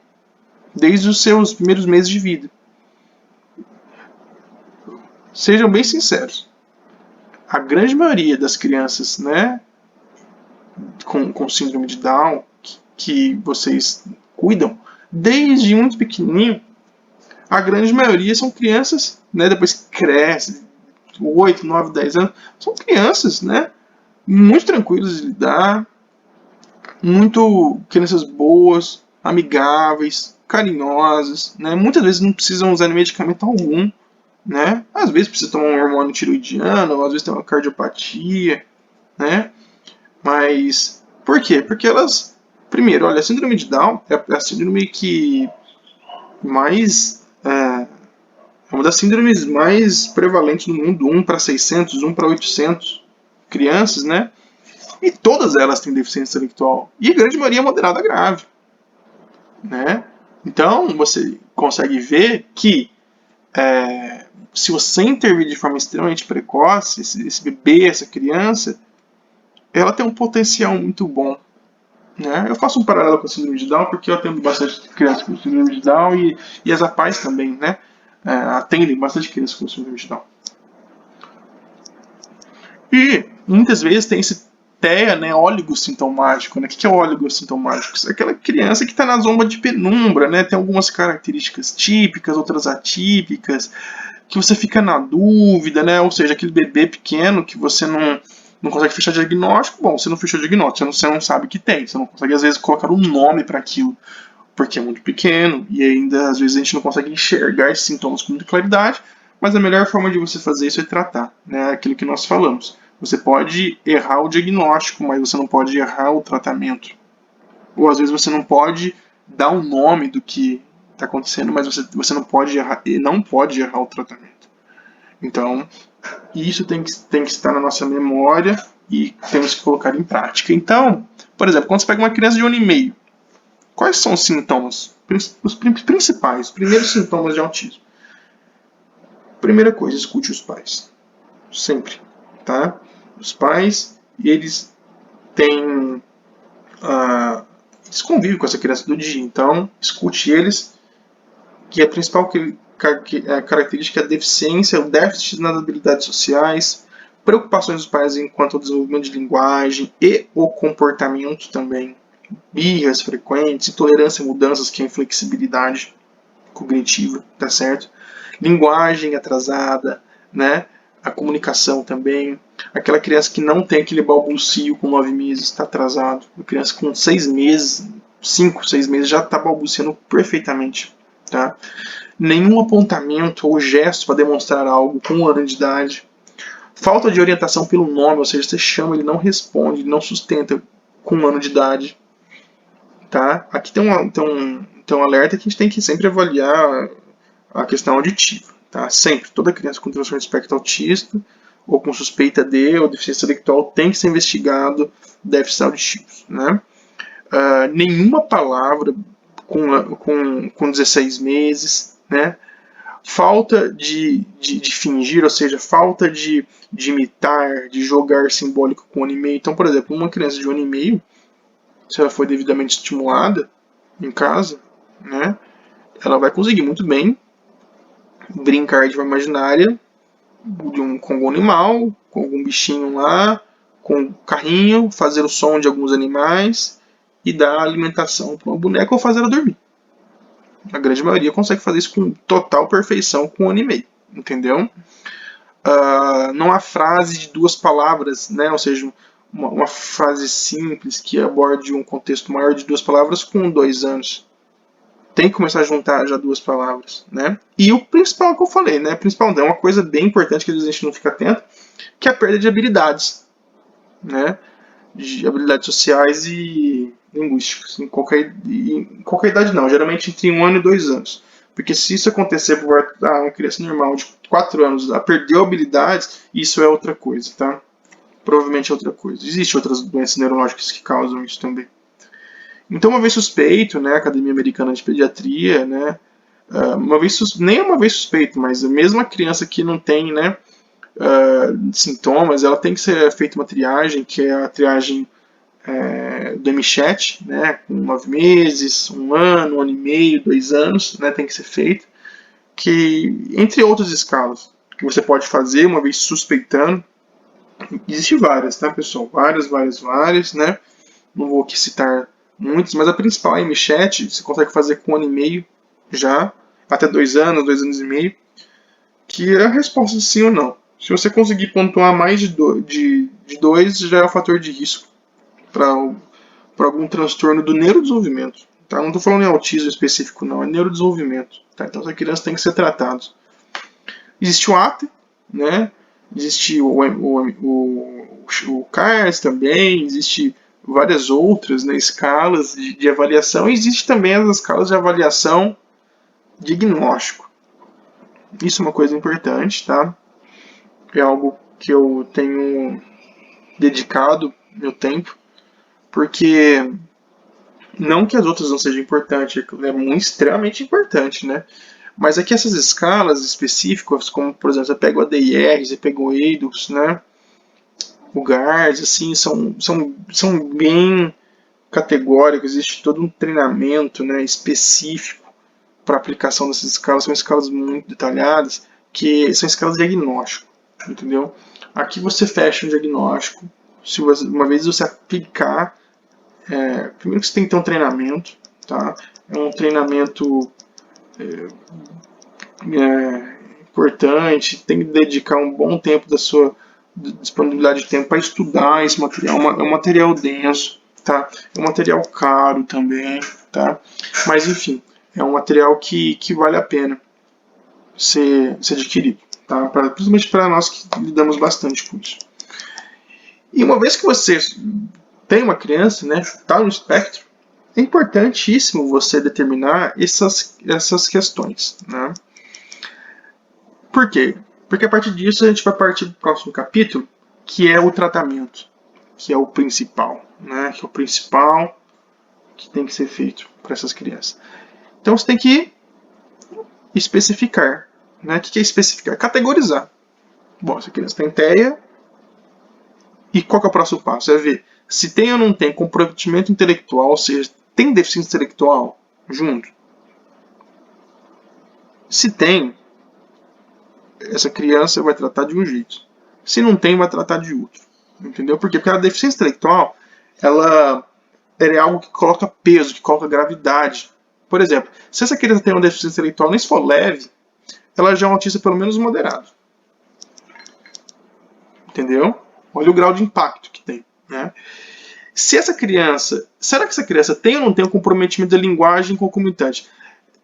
desde os seus primeiros meses de vida. Sejam bem sinceros. a grande maioria das crianças, né, com síndrome de Down, que vocês cuidam, desde muito pequenininho, a grande maioria são crianças, né, depois que cresce, 8, 9, 10 anos, são crianças, né, muito tranquilas de lidar, muito crianças boas, amigáveis, carinhosas, né, muitas vezes não precisam usar medicamento algum, né, às vezes precisa tomar um hormônio tiroidiano, às vezes tem uma cardiopatia, né, mas por quê? Porque elas, primeiro, olha, a síndrome de Down é a síndrome que mais é uma das síndromes mais prevalentes no mundo, 1 para 600, 1 para 800 crianças, né? E todas elas têm deficiência intelectual. E a grande maioria é moderada grave, né? Então, você consegue ver que se você intervir de forma extremamente precoce, esse bebê, essa criança, ela tem um potencial muito bom. Né? Eu faço um paralelo com a síndrome de Down porque eu atendo bastante crianças com síndrome de Down e as APAES também, né? Atendem bastante crianças com síndrome de Down. E muitas vezes tem esse TEA, né, oligosintomático. Né? O que é oligosintomático? É aquela criança que está na zona de penumbra, né? Tem algumas características típicas, outras atípicas, que você fica na dúvida, né? Ou seja, aquele bebê pequeno que você não consegue fechar diagnóstico. Bom, você não fechou diagnóstico, você não sabe que tem, você não consegue às vezes colocar um nome para aquilo, porque é muito pequeno e ainda às vezes a gente não consegue enxergar esses sintomas com muita claridade, mas a melhor forma de você fazer isso é tratar, né? Aquilo que nós falamos. Você pode errar o diagnóstico, mas você não pode errar o tratamento. Ou às vezes você não pode dar um nome do que está acontecendo, mas você não pode errar o tratamento. Então, isso tem que estar na nossa memória e temos que colocar em prática. Então, por exemplo, quando você pega uma criança de 1 ano e meio, quais são os sintomas? Os principais, os primeiros sintomas de autismo. Primeira coisa, escute os pais. Sempre. Tá? Os pais, eles têm... eles convivem com essa criança do dia. Então, escute eles, que a principal característica é a deficiência, o déficit nas habilidades sociais, preocupações dos pais enquanto ao desenvolvimento de linguagem e o comportamento também, birras frequentes, intolerância a mudanças, que é a inflexibilidade cognitiva, tá certo? Linguagem atrasada, né? A comunicação também. Aquela criança que não tem aquele balbucio com 9 meses, está atrasado. A criança com 6 meses, 5, 6 meses, já está balbuciando perfeitamente. Tá? Nenhum apontamento ou gesto para demonstrar algo com 1 ano de idade. Falta de orientação pelo nome, ou seja, você chama, ele não responde, ele não sustenta com 1 ano de idade. Tá? Aqui tem um alerta que a gente tem que sempre avaliar a questão auditiva. Tá? Sempre, toda criança com transtorno de espectro autista ou com suspeita de ou deficiência intelectual tem que ser investigado déficits auditivos. Né? Nenhuma palavra com 16 meses, né? Falta de fingir, ou seja, falta de imitar, de jogar simbólico com 1 ano e meio. Então, por exemplo, uma criança de 1 ano e meio, se ela for devidamente estimulada em casa, né, ela vai conseguir muito bem brincar de forma imaginária com algum animal, com algum bichinho lá, com um carrinho, fazer o som de alguns animais e dar alimentação para uma boneca ou fazer ela dormir. A grande maioria consegue fazer isso com total perfeição com 1 ano e meio, entendeu? Não há frase de 2 palavras, né? Ou seja, uma frase simples que aborde um contexto maior de 2 palavras com 2 anos. Tem que começar a juntar já 2 palavras, né? E o principal que eu falei, né? Principal é uma coisa bem importante que às vezes a gente não fica atento, que é a perda de habilidades, né? De habilidades sociais e linguísticas. Em qualquer idade não, geralmente entre 1 ano e 2 anos. Porque se isso acontecer por uma criança normal de 4 anos, ela perdeu habilidades, isso é outra coisa, tá? Provavelmente é outra coisa. Existem outras doenças neurológicas que causam isso também. Então, uma vez suspeito, né, a Academia Americana de Pediatria, né, nem uma vez suspeito, mas a mesma criança que não tem, né, sintomas, ela tem que ser feita uma triagem, que é a triagem do MCHAT, né, com 9 meses, 1 ano, 1 ano e meio, 2 anos, né, tem que ser feita, que, entre outras escalas, que você pode fazer uma vez suspeitando, Existem várias, tá, pessoal? Várias, né? Não vou aqui citar muitas, mas a principal é a MChat, você consegue fazer com 1 ano e meio já, até 2 anos, 2 anos e meio, que é a resposta sim ou não. Se você conseguir pontuar mais de 2, já é um fator de risco para algum transtorno do neurodesenvolvimento. Tá? Não estou falando em autismo específico, não, é neurodesenvolvimento. Tá? Então essa criança tem que ser tratada. Existe o ATA, né? Existe o CARS também, existe várias outras, né, escalas de avaliação, e existe também as escalas de avaliação diagnóstico. Isso é uma coisa importante, tá? É algo que eu tenho dedicado meu tempo, porque não que as outras não sejam importantes, é muito extremamente importante, né? Mas aqui essas escalas específicas, como por exemplo, você pega o ADR, você pega o EIDOS, né? O GARS, assim, são bem categóricos, existe todo um treinamento, né, específico para aplicação dessas escalas, são escalas muito detalhadas, que são escalas de diagnóstico, entendeu? Aqui você fecha um diagnóstico, se você, uma vez você aplicar, primeiro que você tem que ter um treinamento, tá? É um treinamento importante, tem que dedicar um bom tempo da sua disponibilidade de tempo para estudar esse material, é um material denso, tá? É um material caro também, tá? Mas enfim, é um material que vale a pena ser adquirido, tá? Principalmente para nós que lidamos bastante com isso. E uma vez que você tem uma criança, né, está no espectro, é importantíssimo você determinar essas questões, né? Por quê? Porque a partir disso a gente vai partir para o próximo capítulo, que é o tratamento, que é o principal, né? Que é o principal que tem que ser feito para essas crianças. Então você tem que especificar, né? O que é especificar? Categorizar. Bom, essa criança tem TEA, e qual que é o próximo passo? É ver se tem ou não tem comprometimento intelectual, ou seja, tem deficiência intelectual junto. Se tem, essa criança vai tratar de um jeito. Se não tem, vai tratar de outro. Entendeu? Por quê? Porque a deficiência intelectual, ela é algo que coloca peso, que coloca gravidade. Por exemplo, se essa criança tem uma deficiência intelectual, nem se for leve, ela já é um autista pelo menos moderado. Entendeu? Olha o grau de impacto que tem, né? Se essa criança, será que essa criança tem ou não tem um comprometimento da linguagem concomitante?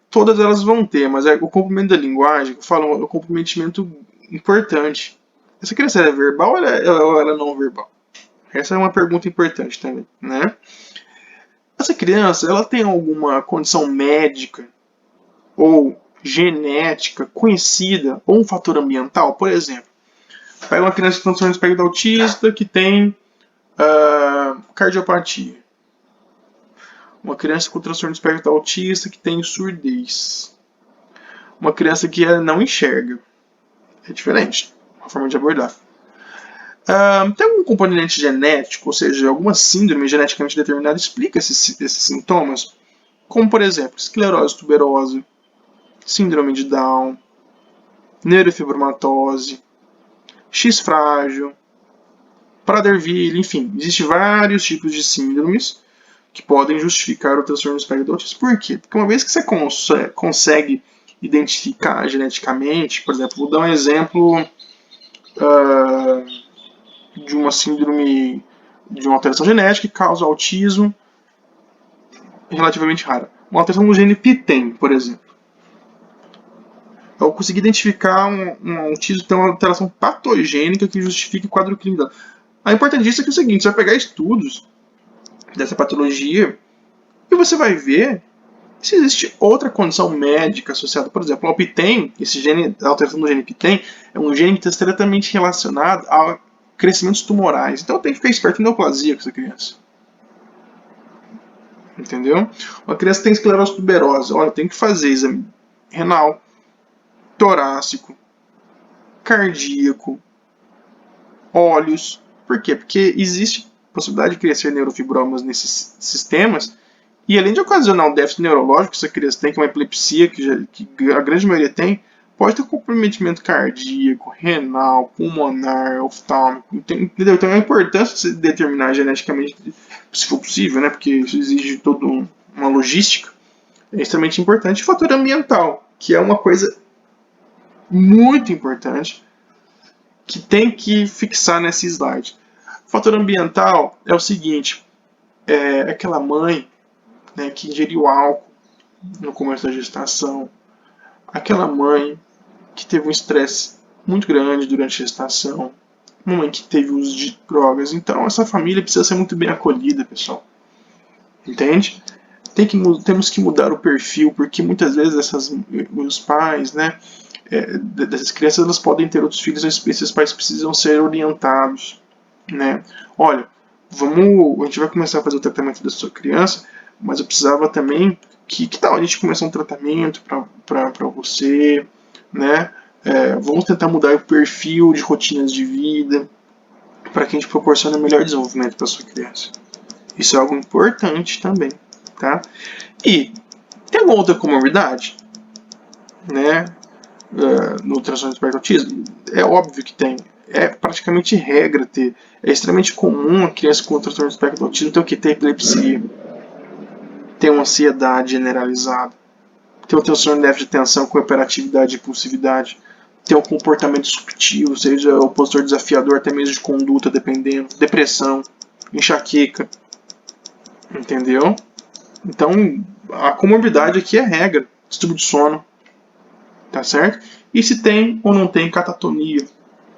Todas elas vão ter, mas o comprometimento da linguagem, eu falo, é um comprometimento importante. Essa criança é verbal ou ela é não verbal? Essa é uma pergunta importante também, né? Essa criança, ela tem alguma condição médica ou genética conhecida ou um fator ambiental? Por exemplo, pega uma criança com transtorno do espectro autista que tem cardiopatia. Uma criança com transtorno do espectro autista que tem surdez. Uma criança que não enxerga. É diferente. Uma forma de abordar. Tem algum componente genético, ou seja, alguma síndrome geneticamente determinada explica esses sintomas? Como, por exemplo, esclerose tuberosa, síndrome de Down, neurofibromatose, X frágil, Prader-Willi, enfim, existem vários tipos de síndromes que podem justificar o transtorno do espectro do autismo. Por quê? Porque uma vez que você consegue identificar geneticamente, por exemplo, vou dar um exemplo de uma síndrome, de uma alteração genética que causa autismo relativamente rara. Uma alteração no gene PTEN, por exemplo. Eu consegui identificar um autismo que tem uma alteração patogênica que justifique o quadro clínico. A importância disso é que é o seguinte, você vai pegar estudos dessa patologia e você vai ver se existe outra condição médica associada. Por exemplo, o PTEN, esse gene, a alteração do gene PTEN, é um gene que está diretamente relacionado a crescimentos tumorais. Então tem que ficar esperto em neoplasia com essa criança. Entendeu? Uma criança tem esclerose tuberosa. Olha, tem que fazer exame renal, torácico, cardíaco, olhos. Por quê? Porque existe possibilidade de crescer neurofibromas nesses sistemas e além de ocasionar um déficit neurológico, essa criança tem, que é uma epilepsia, que a grande maioria tem, pode ter comprometimento cardíaco, renal, pulmonar, oftálmico, entendeu? Então é importante você determinar geneticamente, se for possível, né? Porque isso exige toda uma logística, é extremamente importante. Fator ambiental, que é uma coisa muito importante, que tem que fixar nesse slide. Fator ambiental é o seguinte, é aquela mãe, né, que ingeriu álcool no começo da gestação, aquela mãe que teve um estresse muito grande durante a gestação, uma mãe que teve uso de drogas. Então essa família precisa ser muito bem acolhida, pessoal. Entende? Temos que mudar o perfil, porque muitas vezes os pais, né, dessas crianças, elas podem ter outros filhos, esses pais precisam ser orientados, né? Olha, a gente vai começar a fazer o tratamento da sua criança, mas eu precisava também que tal a gente começar um tratamento para você, né? Vamos tentar mudar o perfil de rotinas de vida para que a gente proporcione o melhor desenvolvimento para sua criança. Isso é algo importante também, tá? E tem alguma outra comorbidade, né? No transtorno do espectro autismo? É óbvio que tem. É praticamente regra ter. É extremamente comum a criança com transtorno do espectro do autismo ter o que? Ter epilepsia, ter uma ansiedade generalizada, ter um transtorno de déficit de atenção com hiperatividade e impulsividade, ter um comportamento disruptivo, seja opositor desafiador, até mesmo de conduta, dependendo, depressão, enxaqueca, entendeu? Então, a comorbidade aqui é regra, distúrbio de sono, tá certo? E se tem ou não tem catatonia,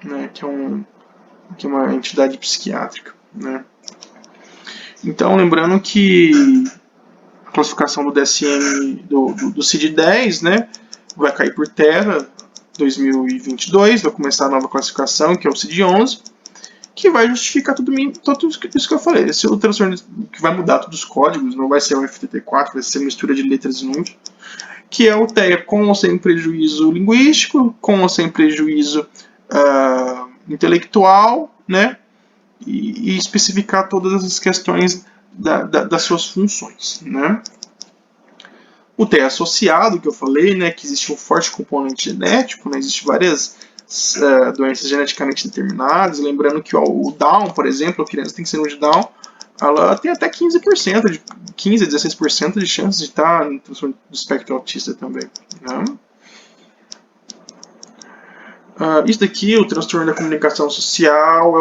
né, que é uma entidade psiquiátrica, né? Então, lembrando que a classificação do DSM do CID-10, né, vai cair por terra 2022, vai começar a nova classificação, que é o CID-11, que vai justificar tudo isso que eu falei. Esse é o transtorno que vai mudar todos os códigos, não vai ser o FTT4, vai ser mistura de letras e números, que é o TEA com ou sem prejuízo linguístico, com ou sem prejuízo intelectual, né? E especificar todas as questões das suas funções, né? O TEA associado, que eu falei, né, que existe um forte componente genético, né, existem várias doenças geneticamente determinadas, lembrando que o Down, por exemplo, a criança tem síndrome de Down, ela tem até 15% a 16% de chance de estar no transtorno do espectro autista também, né? Isso daqui, o transtorno da comunicação social,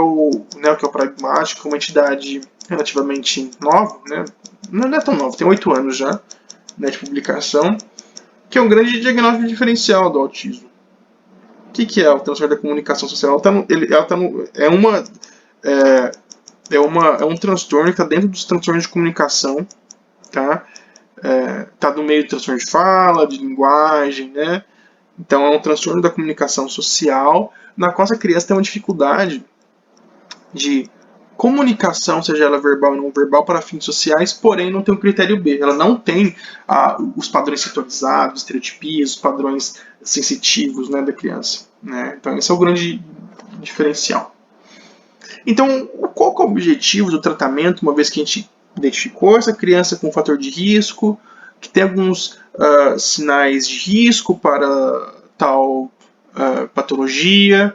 que é o pragmático, uma entidade relativamente nova, né? Não é tão nova, tem 8 anos já, né, de publicação, que é um grande diagnóstico diferencial do autismo. O que é o transtorno da comunicação social? É um transtorno que está dentro dos transtornos de comunicação, tá? Tá no meio do transtorno de fala, de linguagem, né? Então é um transtorno da comunicação social, na qual a criança tem uma dificuldade de comunicação, seja ela verbal ou não verbal, para fins sociais, porém não tem um critério B. Ela não tem os padrões sintonizados, estereotipias, os padrões sensitivos, né, da criança, né? Então esse é o grande diferencial. Então, qual que é o objetivo do tratamento, uma vez que a gente identificou essa criança com fator de risco, que tem alguns sinais de risco para tal patologia,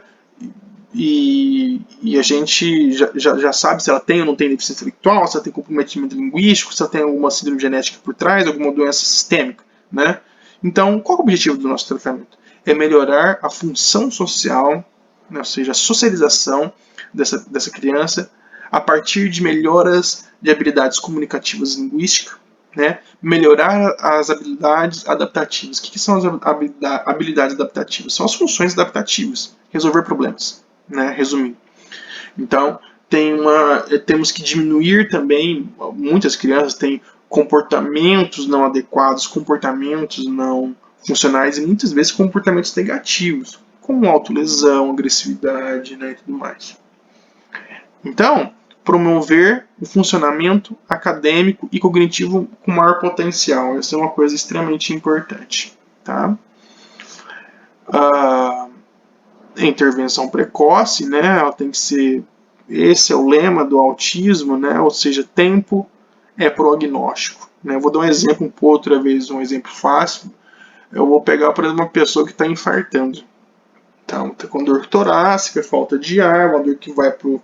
e a gente já sabe se ela tem ou não tem deficiência intelectual, se ela tem comprometimento linguístico, se ela tem alguma síndrome genética por trás, alguma doença sistêmica, né? Então, qual é o objetivo do nosso tratamento? É melhorar a função social, né, ou seja, a socialização dessa criança a partir de melhoras de habilidades comunicativas e linguísticas, né? Melhorar as habilidades adaptativas. O que são as habilidades adaptativas? São as funções adaptativas, resolver problemas, né? Resumindo. Então, temos que diminuir também, muitas crianças têm comportamentos não adequados, comportamentos não funcionais e muitas vezes comportamentos negativos, como autolesão, agressividade, né, e tudo mais. Então, promover o funcionamento acadêmico e cognitivo com maior potencial. Essa é uma coisa extremamente importante. Tá? A intervenção precoce, né, ela tem que ser... Esse é o lema do autismo, né, ou seja, tempo é prognóstico. Né? Eu vou dar um exemplo outra vez, um exemplo fácil. eu vou pegar, por exemplo, uma pessoa que está infartando. Então, tá com dor torácica, falta de ar, uma dor que vai pro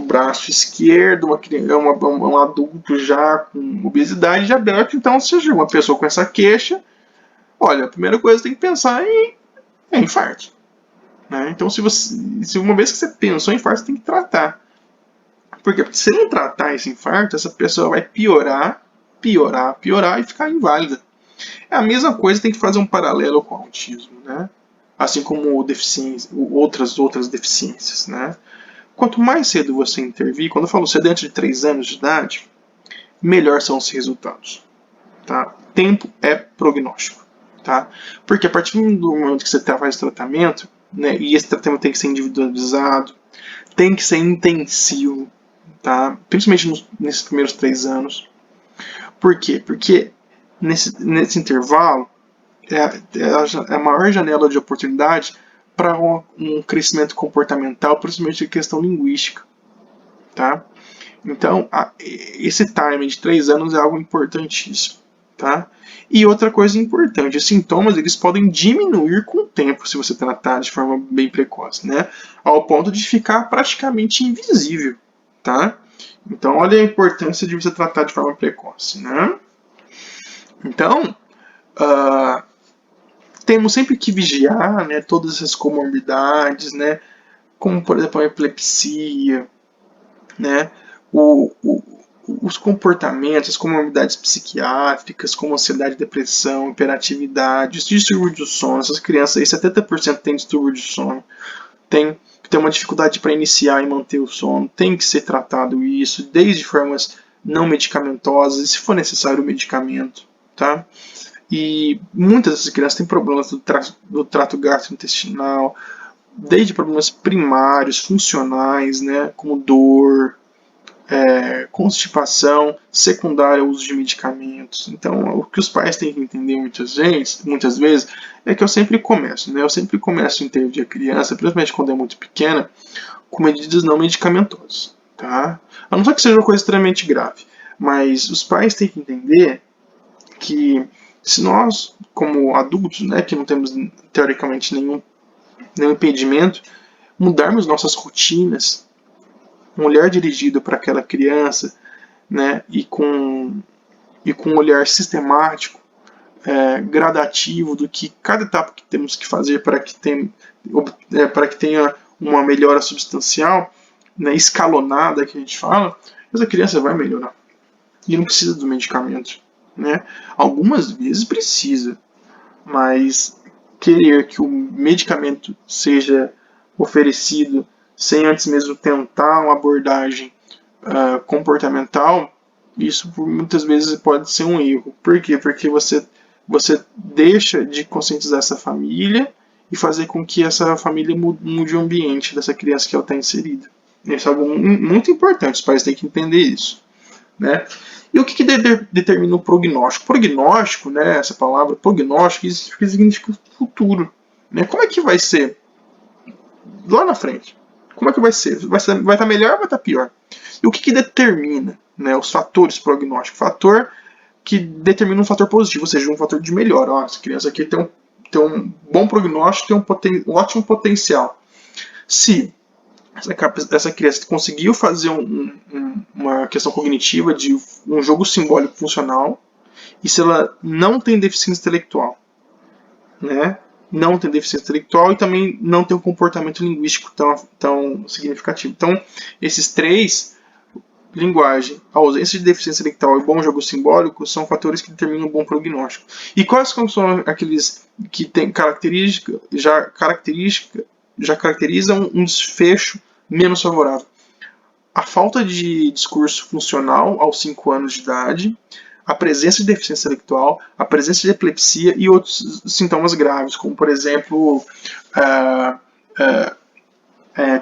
braço esquerdo, um adulto já com obesidade e diabetes. Então, se uma pessoa com essa queixa, olha, a primeira coisa que tem que pensar é infarto. Né? Então, se uma vez que você pensou em infarto, você tem que tratar. Porque se não tratar esse infarto, essa pessoa vai piorar e ficar inválida. É a mesma coisa, tem que fazer um paralelo com o autismo, né? Assim como outras deficiências, né? Quanto mais cedo você intervir, quando eu falo cedo, antes de 3 anos de idade, melhor são os resultados. Tá? Tempo é prognóstico. Tá? Porque a partir do momento que você faz tratamento, né, e esse tratamento tem que ser individualizado, tem que ser intensivo, tá? Principalmente nesses primeiros 3 anos. Por quê? Porque nesse intervalo é a maior janela de oportunidade para um crescimento comportamental, principalmente em questão linguística. Tá? Então, esse timing de 3 anos é algo importantíssimo. Tá? E outra coisa importante, os sintomas eles podem diminuir com o tempo se você tratar de forma bem precoce, né? Ao ponto de ficar praticamente invisível. Tá? Então, olha a importância de você tratar de forma precoce. Né? Então, temos sempre que vigiar, né, todas essas comorbidades, né, como por exemplo a epilepsia, né, os comportamentos, as comorbidades psiquiátricas, como ansiedade, depressão, hiperatividade, os distúrbios do sono. Essas crianças aí, 70% têm distúrbio de sono, tem uma dificuldade para iniciar e manter o sono, tem que ser tratado isso, desde formas não medicamentosas, se for necessário o medicamento, tá? E muitas dessas crianças têm problemas do trato gastrointestinal, desde problemas primários, funcionais, né, como dor, constipação, secundária ao uso de medicamentos. Então, o que os pais têm que entender muitas vezes é que eu sempre começo, né? Eu sempre começo a intervir a criança, principalmente quando é muito pequena, com medidas não medicamentosas, tá? A não ser que seja uma coisa extremamente grave, mas os pais têm que entender que se nós, como adultos, né, que não temos teoricamente nenhum impedimento, mudarmos nossas rotinas, um olhar dirigido para aquela criança, né, e com um olhar sistemático, gradativo do que cada etapa que temos que fazer para que tenha uma melhora substancial, né, escalonada que a gente fala, essa criança vai melhorar. E não precisa do medicamento. Né? Algumas vezes precisa, mas querer que o medicamento seja oferecido sem antes mesmo tentar uma abordagem comportamental, isso muitas vezes pode ser um erro. Por quê? Porque você deixa de conscientizar essa família e fazer com que essa família mude o ambiente dessa criança que ela está inserida. Isso é algo muito importante, os pais têm que entender isso. Né? E o que determina o prognóstico? Prognóstico, né, essa palavra prognóstico, significa futuro. Né? Como é que vai ser lá na frente? Como é que vai ser? Vai estar melhor ou vai estar pior? E o que determina, né, os fatores prognósticos? Fator que determina um fator positivo, ou seja, um fator de melhora. Ó, essa criança aqui tem um bom prognóstico, tem um ótimo potencial. Se essa criança conseguiu fazer uma questão cognitiva de um jogo simbólico funcional, e se ela não tem deficiência intelectual, né? Não tem deficiência intelectual e também não tem um comportamento linguístico tão significativo. Então, esses 3, linguagem, ausência de deficiência intelectual e bom jogo simbólico, são fatores que determinam um bom prognóstico. E quais são aqueles que têm já caracterizam um desfecho menos favorável? A falta de discurso funcional aos 5 anos de idade, a presença de deficiência intelectual, a presença de epilepsia e outros sintomas graves, como, por exemplo,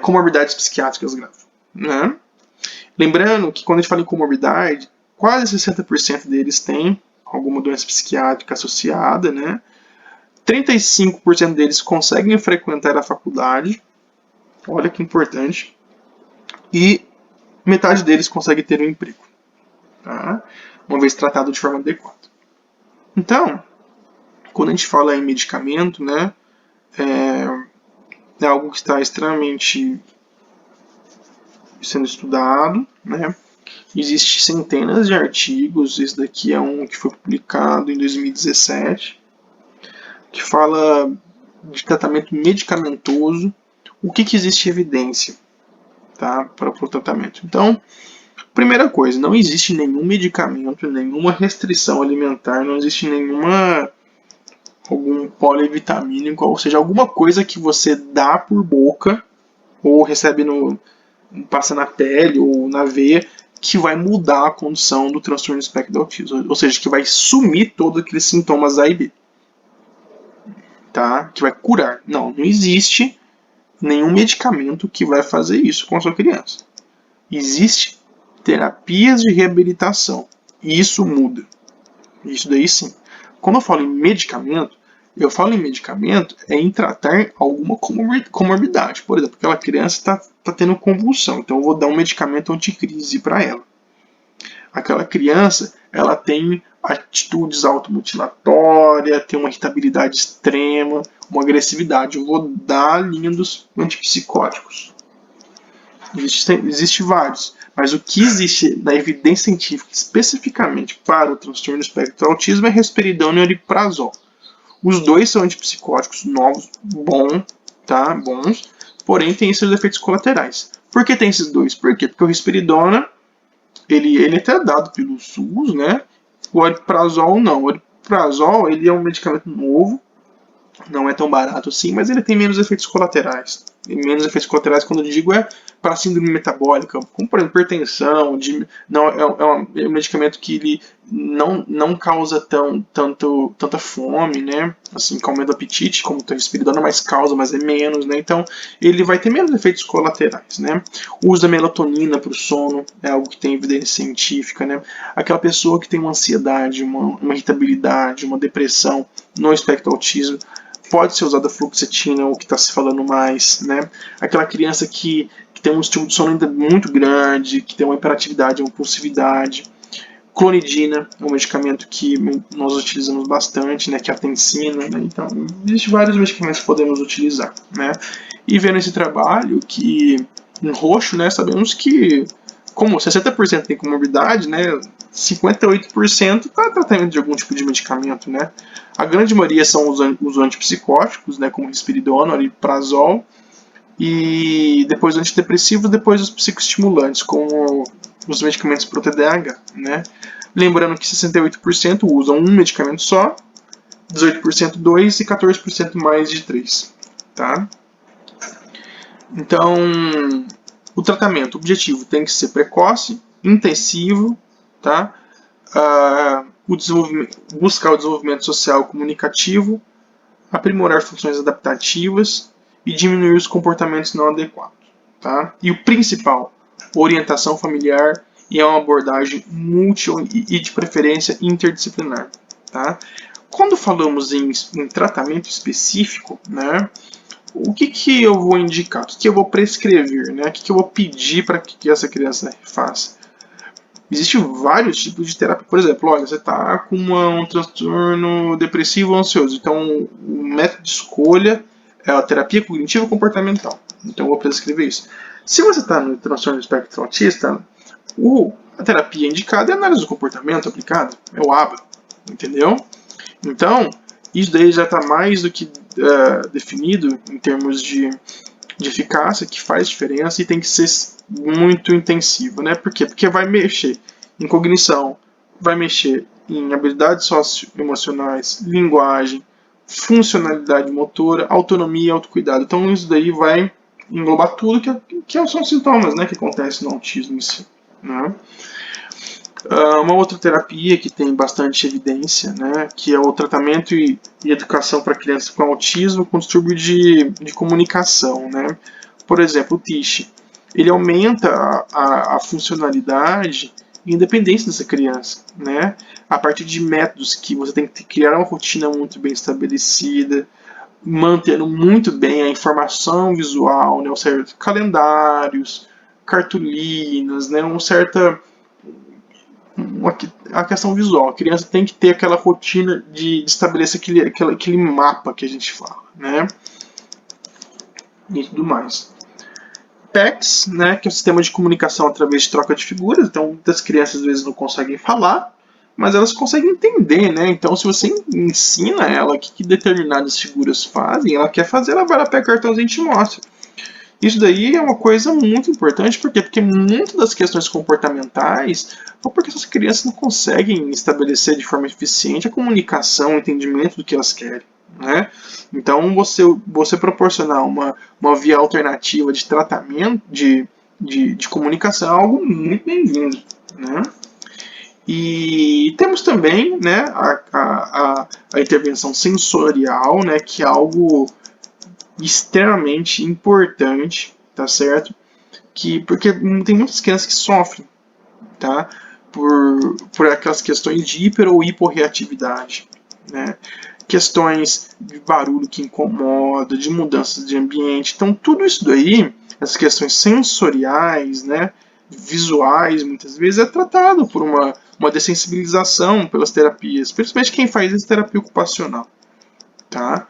comorbidades psiquiátricas graves. Né? Lembrando que quando a gente fala em comorbidade, quase 60% deles têm alguma doença psiquiátrica associada, né? 35% deles conseguem frequentar a faculdade, olha que importante, e metade deles consegue ter um emprego, tá? Uma vez tratado de forma adequada. Então, quando a gente fala em medicamento, né, é algo que está extremamente sendo estudado, né? Existem centenas de artigos, esse daqui é um que foi publicado em 2017, que fala de tratamento medicamentoso, o que existe evidência, tá, para o tratamento. Então, primeira coisa, não existe nenhum medicamento, nenhuma restrição alimentar, não existe algum polivitamínico, ou seja, alguma coisa que você dá por boca ou recebe passa na pele ou na veia, que vai mudar a condição do transtorno do espectro do autismo, ou seja, que vai sumir todos aqueles sintomas A e B, tá? Que vai curar. Não existe nenhum medicamento que vai fazer isso com a sua criança. Existem terapias de reabilitação, e isso muda. Isso daí sim. Quando eu falo em medicamento em tratar alguma comorbidade. Por exemplo, aquela criança está tendo convulsão, então eu vou dar um medicamento anticrise para ela. Aquela criança, ela tem atitudes automutilatórias, tem uma irritabilidade extrema, uma agressividade. Eu vou dar a linha dos antipsicóticos. Existe vários. Mas o que existe na evidência científica especificamente para o transtorno do espectro do autismo é risperidona e aripiprazol. Os dois são antipsicóticos novos, bons, porém tem seus efeitos colaterais. Por que tem esses dois? Por quê? Porque o risperidona, ele é até dado pelo SUS, né? O aripiprazol não. O aripiprazol, ele é um medicamento novo, não é tão barato assim, mas ele tem menos efeitos colaterais. E menos efeitos colaterais, quando eu digo, é para síndrome metabólica, como por exemplo, hipertensão, é um medicamento que ele não causa tanta fome, né? Assim, que aumenta o apetite, como o risperidona, mas causa, mas é menos, né? Então, ele vai ter menos efeitos colaterais, né? O uso da melatonina para o sono é algo que tem evidência científica, né? Aquela pessoa que tem uma ansiedade, uma irritabilidade, uma depressão no espectro do autismo, pode ser usada a fluoxetina, o que está se falando mais, né? Aquela criança que tem um estilo de sono ainda muito grande, que tem uma hiperatividade, uma impulsividade. Clonidina é um medicamento que nós utilizamos bastante, né? Que é a tensina, né? Então, existem vários medicamentos que podemos utilizar, né? E vendo esse trabalho, que em roxo, né? Sabemos que, como 60% tem comorbidade, né? 58% para tratamento de algum tipo de medicamento, né? A grande maioria são os antipsicóticos, né, como risperidona, aripiprazol, e depois os antidepressivos, depois os psicoestimulantes, como os medicamentos para o TDAH, né? Lembrando que 68% usam um medicamento só, 18% dois e 14% mais de 3, tá? Então, o tratamento objetivo tem que ser precoce, intensivo, tá? Buscar o desenvolvimento social comunicativo, aprimorar funções adaptativas e diminuir os comportamentos não adequados. Tá? E o principal, orientação familiar e uma abordagem e de preferência interdisciplinar. Tá? Quando falamos em tratamento específico, né, o que eu vou indicar? O que eu vou prescrever? Né? O que eu vou pedir para que essa criança faça? Existem vários tipos de terapia. Por exemplo, olha, você está com um transtorno depressivo ou ansioso. Então, o método de escolha é a terapia cognitivo comportamental. Então, eu vou prescrever isso. Se você está no transtorno do espectro autista, a terapia indicada é a análise do comportamento aplicada. É o ABA. Entendeu? Então, isso daí já está mais do que definido em termos de eficácia, que faz diferença e tem que ser muito intensivo, né? Por quê? Porque vai mexer em cognição, vai mexer em habilidades socioemocionais, linguagem, funcionalidade motora, autonomia e autocuidado. Então isso daí vai englobar tudo que são sintomas, né, que acontecem no autismo em si, né? Uma outra terapia que tem bastante evidência, né, que é o tratamento e educação para crianças com autismo com distúrbio de comunicação, né? Por exemplo, o TISH. Ele aumenta a funcionalidade e independência dessa criança, né? A partir de métodos que você tem que criar uma rotina muito bem estabelecida, mantendo muito bem a informação visual, né? Ou seja, calendários, cartolinas, né? a questão visual. A criança tem que ter aquela rotina de estabelecer aquele mapa que a gente fala, né? E tudo mais. PECs, né, que é o sistema de comunicação através de troca de figuras. Então, muitas crianças às vezes não conseguem falar, mas elas conseguem entender, né? Então, se você ensina ela o que determinadas figuras fazem, ela quer fazer, ela vai lá, pega cartãozinho e te mostra. Isso daí é uma coisa muito importante, por quê? Porque muitas das questões comportamentais, ou porque essas crianças não conseguem estabelecer de forma eficiente a comunicação, o entendimento do que elas querem, né? Então, você proporcionar uma via alternativa de tratamento, de comunicação, é algo muito bem-vindo, né? E temos também, né, a intervenção sensorial, né, que é algo extremamente importante, tá certo? Porque tem muitas crianças que sofrem, tá? Por aquelas questões de hiper ou hiporreatividade, né? Questões de barulho que incomoda, de mudanças de ambiente. Então, tudo isso daí, essas questões sensoriais, né, visuais, muitas vezes, é tratado por uma dessensibilização pelas terapias, principalmente quem faz essa terapia ocupacional, tá?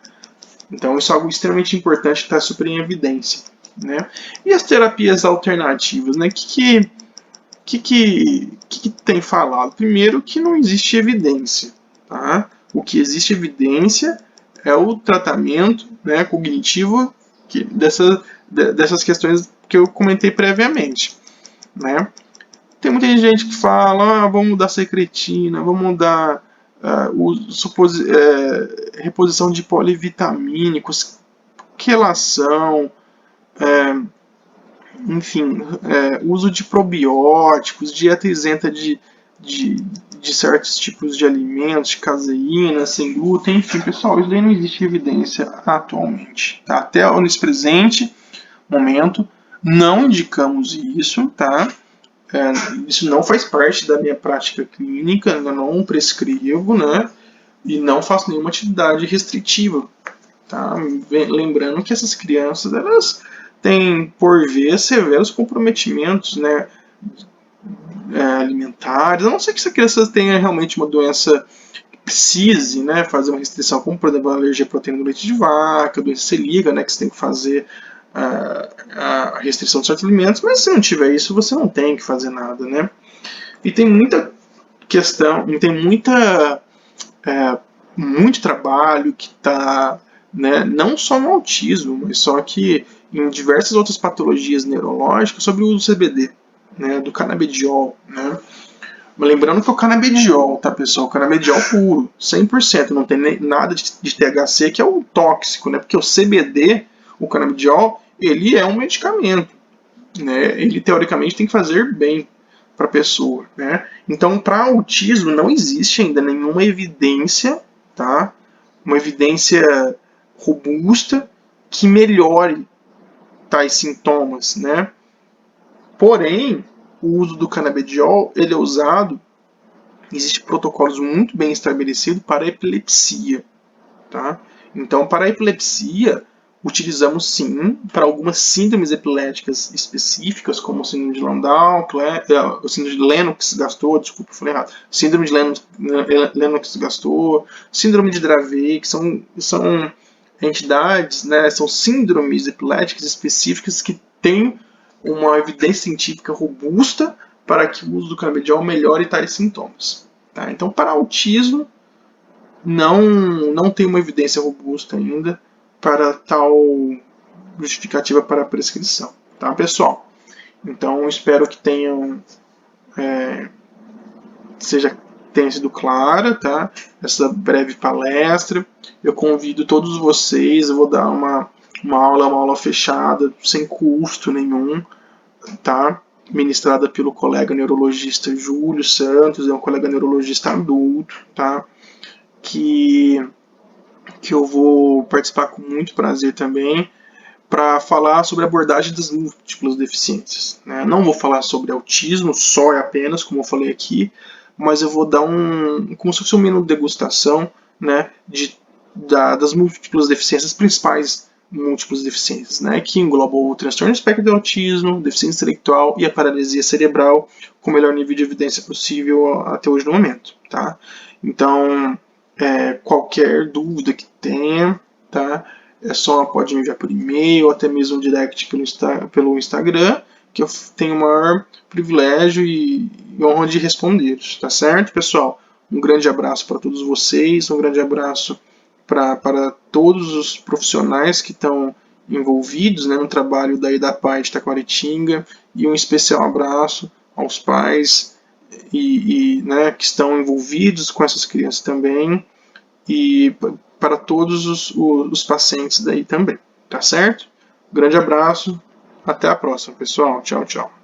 Então, isso é algo extremamente importante que está super em evidência, né? E as terapias alternativas, né? Que tem falado? Primeiro, que não existe evidência, tá? O que existe evidência é o tratamento, né, cognitivo dessas questões que eu comentei previamente, né? Tem muita gente que fala, vamos mudar secretina, vamos mudar reposição de polivitamínicos, quelação, enfim, uso de probióticos, dieta isenta de certos tipos de alimentos, de caseína, sem glúten, enfim, pessoal, isso daí não existe evidência atualmente. Tá? Até nesse presente momento, não indicamos isso, tá? Isso não faz parte da minha prática clínica, eu não prescrevo, né? E não faço nenhuma atividade restritiva, tá? Lembrando que essas crianças, elas têm, por vezes, severos comprometimentos, né? Alimentares, a não ser que essa criança tenha realmente uma doença que precise, né, fazer uma restrição, como por exemplo a alergia à proteína do leite de vaca, doença celíaca, né, que você tem que fazer a restrição de certos alimentos, mas se não tiver isso, você não tem que fazer nada, né? E tem muita questão, tem muito trabalho que está, né, não só no autismo, mas só que em diversas outras patologias neurológicas sobre o uso do CBD, né, do canabidiol, né? Lembrando que o canabidiol, tá, pessoal? O canabidiol puro, 100%, não tem nada de THC, que é o tóxico, né? Porque o CBD, o canabidiol, ele é um medicamento, né? Ele teoricamente tem que fazer bem para a pessoa, né? Então, para autismo não existe ainda nenhuma evidência, tá? Uma evidência robusta que melhore tais sintomas, né? Porém, o uso do canabidiol, ele é usado, existem protocolos muito bem estabelecidos para a epilepsia, tá? Então, para a epilepsia, utilizamos sim para algumas síndromes epiléticas específicas, como o síndrome de Landau, o síndrome de Lennox-Gastaut, desculpa, falei errado, síndrome de Lennox-Gastaut, síndrome de Dravet, que são entidades, né, são síndromes epiléticas específicas que têm uma evidência científica robusta para que o uso do canabidiol melhore tais sintomas. Tá? Então, para autismo, não tem uma evidência robusta ainda para tal justificativa para a prescrição. Tá, pessoal? Então, espero que tenha sido clara, tá? Essa breve palestra. Eu convido todos vocês, eu vou dar uma aula fechada, sem custo nenhum, tá? Ministrada pelo colega neurologista Júlio Santos, é um colega neurologista adulto, tá? Que eu vou participar com muito prazer também, para falar sobre a abordagem das múltiplas deficiências, né? Não vou falar sobre autismo só e apenas, como eu falei aqui, mas eu vou dar como se fosse um menu de degustação, né, das múltiplas deficiências principais múltiplas deficiências, né, que engloba o transtorno do espectro do autismo, deficiência intelectual e a paralisia cerebral, com o melhor nível de evidência possível até hoje no momento, tá? Então, qualquer dúvida que tenha, tá? Pode enviar por e-mail ou até mesmo direct pelo Instagram, que eu tenho o maior privilégio e honra de responder, tá certo, pessoal? Um grande abraço para todos vocês, um grande abraço para todos os profissionais que estão envolvidos, né, no trabalho da EDAPAI de Taquaritinga, e um especial abraço aos pais né, que estão envolvidos com essas crianças também, e para todos os pacientes daí também, tá certo? Um grande abraço, até a próxima, pessoal. Tchau, tchau.